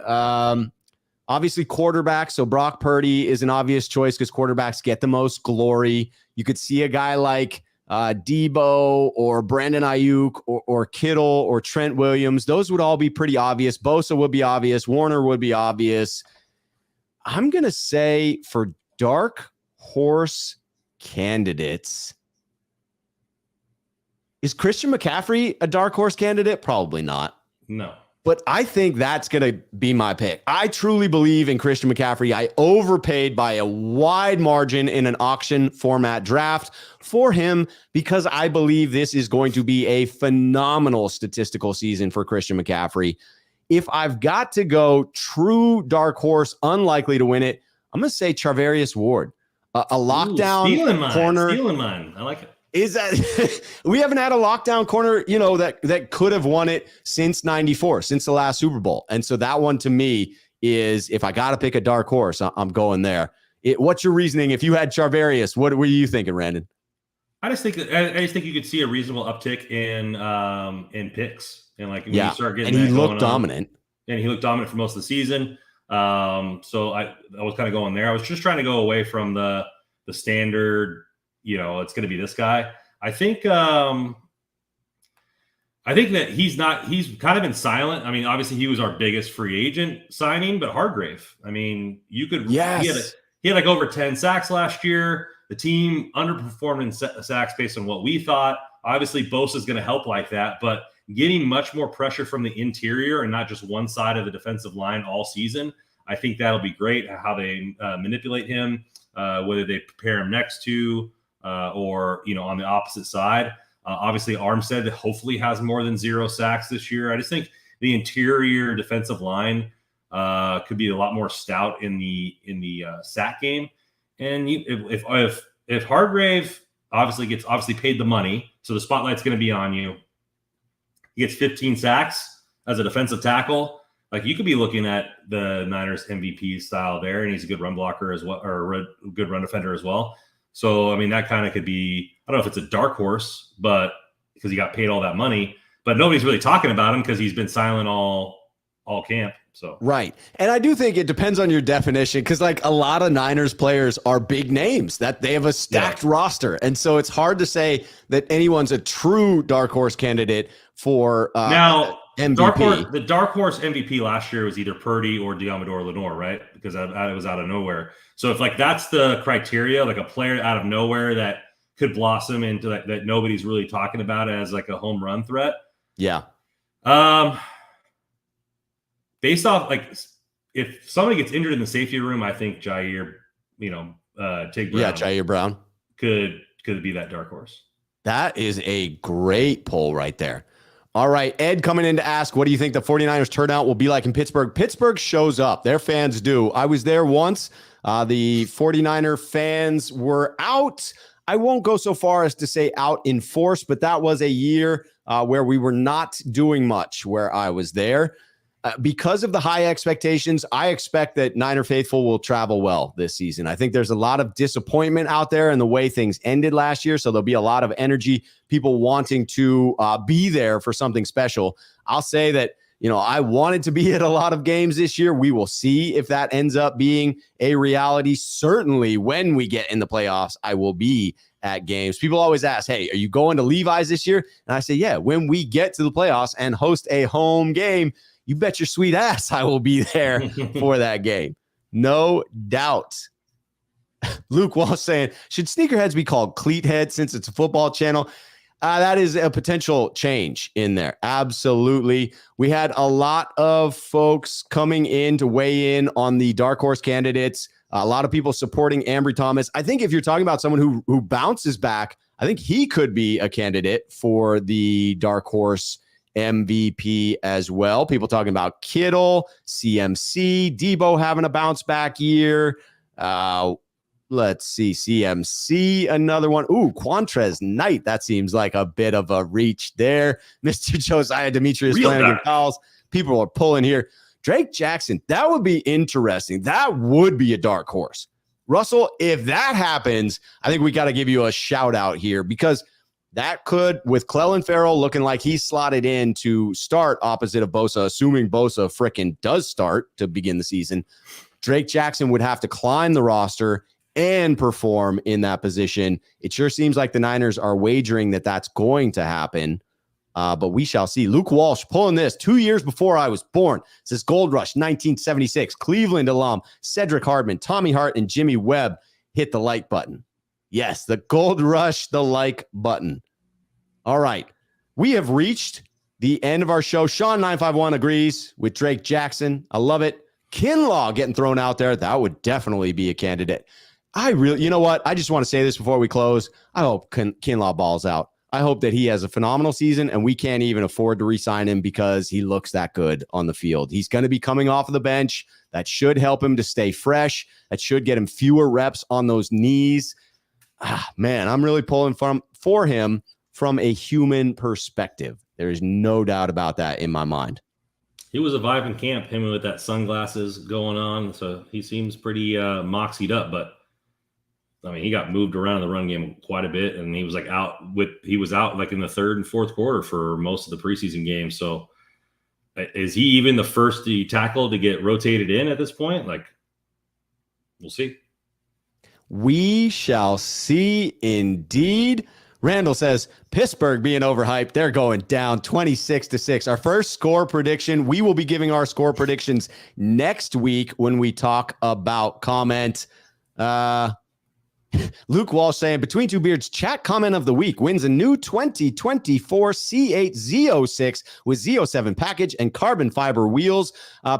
obviously quarterback. So Brock Purdy is an obvious choice because quarterbacks get the most glory. You could see a guy like Debo or Brandon Ayuk or Kittle or Trent Williams. Those would all be pretty obvious. Bosa would be obvious. Warner would be obvious. I'm going to say for dark horse candidates, is Christian McCaffrey a dark horse candidate? Probably not. No. But I think that's going to be my pick. I truly believe in Christian McCaffrey. I overpaid by a wide margin in an auction format draft for him because I believe this is going to be a phenomenal statistical season for Christian McCaffrey. If I've got to go true dark horse, unlikely to win it, I'm going to say Charvarius Ward. A lockdown corner. Stealing mine. I like it. Is that we haven't had a lockdown corner, that could have won it since 94, since the last Super Bowl. And so that one to me is, if I got to pick a dark horse, I'm going there. What's your reasoning? If you had Charvarius, what were you thinking, Randon? I just think you could see a reasonable uptick in picks. And when you start getting, and he looked dominant. And he looked dominant for most of the season. So I was kind of going there. I was just trying to go away from the standard, it's going to be this guy. I think that he's kind of been silent. I mean, obviously he was our biggest free agent signing, but Hargrave, I mean, he had like over 10 sacks last year. The team underperformed in sacks based on what we thought. Obviously Bosa is going to help like that, but getting much more pressure from the interior and not just one side of the defensive line all season, I think that'll be great. How they manipulate him, whether they prepare him next to, or on the opposite side. Obviously, Armstead hopefully has more than 0 sacks this year. I just think the interior defensive line could be a lot more stout in the sack game. And if Hargrave obviously paid the money, so the spotlight's going to be on you. He gets 15 sacks as a defensive tackle. Like, you could be looking at the Niners MVP style there, and he's a good run blocker as well, or a good run defender as well. So, I mean, that kind of could be, I don't know if it's a dark horse, but because he got paid all that money, but nobody's really talking about him because he's been silent all camp. So right. And I do think it depends on your definition, because like a lot of Niners players are big names that they have a stacked roster. And so it's hard to say that anyone's a true dark horse candidate for now MVP. The dark horse MVP last year was either Purdy or Diamador Lenore, right? Because it was out of nowhere. So if like that's the criteria, like a player out of nowhere that could blossom into that nobody's really talking about as like a home run threat. Yeah. Based off, like, if somebody gets injured in the safety room, I think Ji'Ayir, Tig Brown. Yeah, Ji'Ayir Brown could be that dark horse. That is a great poll right there. All right, Ed coming in to ask, what do you think the 49ers turnout will be like in Pittsburgh? Pittsburgh shows up. Their fans do. I was there once. The 49er fans were out. I won't go so far as to say out in force, but that was a year where we were not doing much where I was there. Because of the high expectations, I expect that Niner faithful will travel well this season. I think there's a lot of disappointment out there in the way things ended last year. So there'll be a lot of energy, people wanting to be there for something special. I'll say that, I wanted to be at a lot of games this year. We will see if that ends up being a reality. Certainly when we get in the playoffs, I will be at games. People always ask, hey, are you going to Levi's this year? And I say, yeah, when we get to the playoffs and host a home game, you bet your sweet ass I will be there for that game. No doubt. Luke Walsh saying, should sneakerheads be called cleat heads since it's a football channel? That is a potential change in there. Absolutely. We had a lot of folks coming in to weigh in on the dark horse candidates. A lot of people supporting Ambry Thomas. I think if you're talking about someone who bounces back, I think he could be a candidate for the dark horse MVP as well. People talking about Kittle, CMC, Debo having a bounce back year. Let's see, CMC, another one. Ooh, Quantrez Knight. That seems like a bit of a reach there. Mr. Josiah Demetrius Flanagan Fowles. People are pulling here. Drake Jackson, that would be interesting. That would be a dark horse. Russell, if that happens, I think we got to give you a shout out here because that could, with Clelin Ferrell looking like he's slotted in to start opposite of Bosa, assuming Bosa frickin' does start to begin the season, Drake Jackson would have to climb the roster and perform in that position. It sure seems like the Niners are wagering that that's going to happen, but we shall see. Luke Walsh pulling this 2 years before I was born. It says Gold Rush 1976, Cleveland alum Cedric Hardman, Tommy Hart, and Jimmy Webb hit the like button. Yes, the Gold Rush, the like button. All right, we have reached the end of our show. Sean951 agrees with Drake Jackson. I love it. Kinlaw getting thrown out there. That would definitely be a candidate. You know what? I just want to say this before we close. I hope Kinlaw balls out. I hope that he has a phenomenal season and we can't even afford to re-sign him because he looks that good on the field. He's going to be coming off of the bench. That should help him to stay fresh. That should get him fewer reps on those knees. Man, I'm really pulling for him from a human perspective. There is no doubt about that in my mind. He was a vibe in camp, him with that sunglasses going on. So he seems pretty moxied up, but I mean, he got moved around in the run game quite a bit, and he was out like in the third and fourth quarter for most of the preseason games. So is he even the first tackle to get rotated in at this point? Like, we'll see. We shall see indeed. Randall says, Pittsburgh being overhyped. They're going down 26-6. Our first score prediction. We will be giving our score predictions next week when we talk about comment. Luke Walsh saying, Between Two Beards chat comment of the week wins a new 2024 C8 Z06 with Z07 package and carbon fiber wheels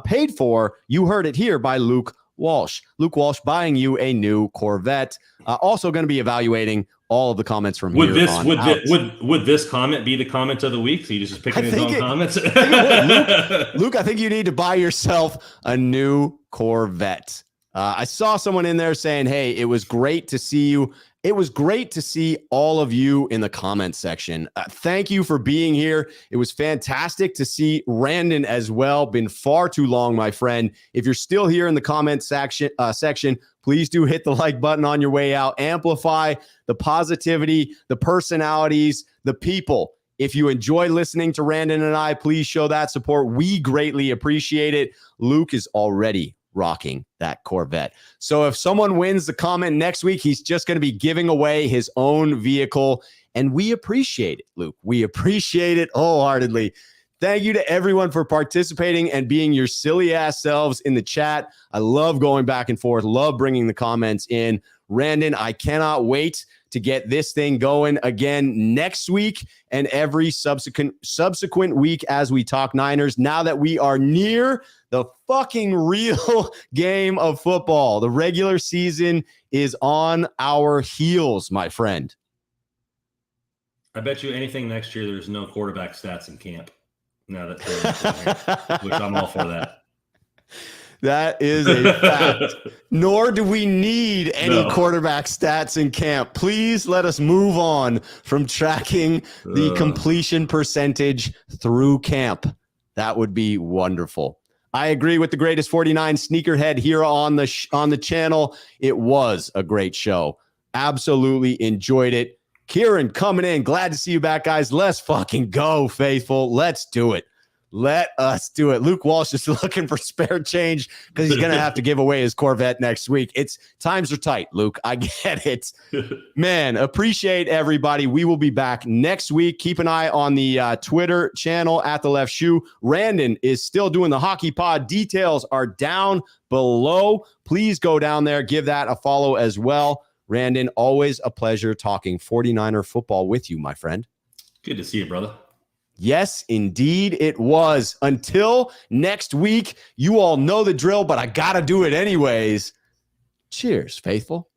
paid for. You heard it here by Luke Walsh. Luke Walsh buying you a new Corvette. Also going to be evaluating all of the comments from here on out. Would this comment be the comment of the week? So you just picking his own comments? Luke, I think you need to buy yourself a new Corvette. I saw someone in there saying, hey, it was great to see you. It was great to see all of you in the comments section. Thank you for being here. It was fantastic to see Randon as well. Been far too long, my friend. If you're still here in the comments section, please do hit the like button on your way out. Amplify the positivity, the personalities, the people. If you enjoy listening to Randon and I, please show that support. We greatly appreciate it. Luke is already rocking that Corvette. So if someone wins the comment next week, he's just going to be giving away his own vehicle. And we appreciate it, Luke. We appreciate it wholeheartedly. Thank you to everyone for participating and being your silly ass selves in the chat. I love going back and forth. Love bringing the comments in. Randon, I cannot wait to get this thing going again next week and every subsequent week as we talk Niners. Now that we are near the fucking real game of football, the regular season is on our heels, my friend. I bet you anything next year there's no quarterback stats in camp. Now that which I'm all for that. That is a fact. Nor do we need any quarterback stats in camp. Please let us move on from tracking the completion percentage through camp. That would be wonderful. I agree with the greatest 49 sneakerhead here on the channel. It was a great show. Absolutely enjoyed it. Kieran coming in. Glad to see you back, guys. Let's fucking go, faithful. Let's do it. Let us do it. Luke Walsh is looking for spare change because he's going to have to give away his Corvette next week. Times are tight, Luke. I get it. Man, appreciate everybody. We will be back next week. Keep an eye on the Twitter channel at The Left Shoe. Randon is still doing the Hockey Pod. Details are down below. Please go down there. Give that a follow as well. Randon, always a pleasure talking 49er football with you, my friend. Good to see you, brother. Yes, indeed it was. Until next week, you all know the drill, but I got to do it anyways. Cheers, faithful.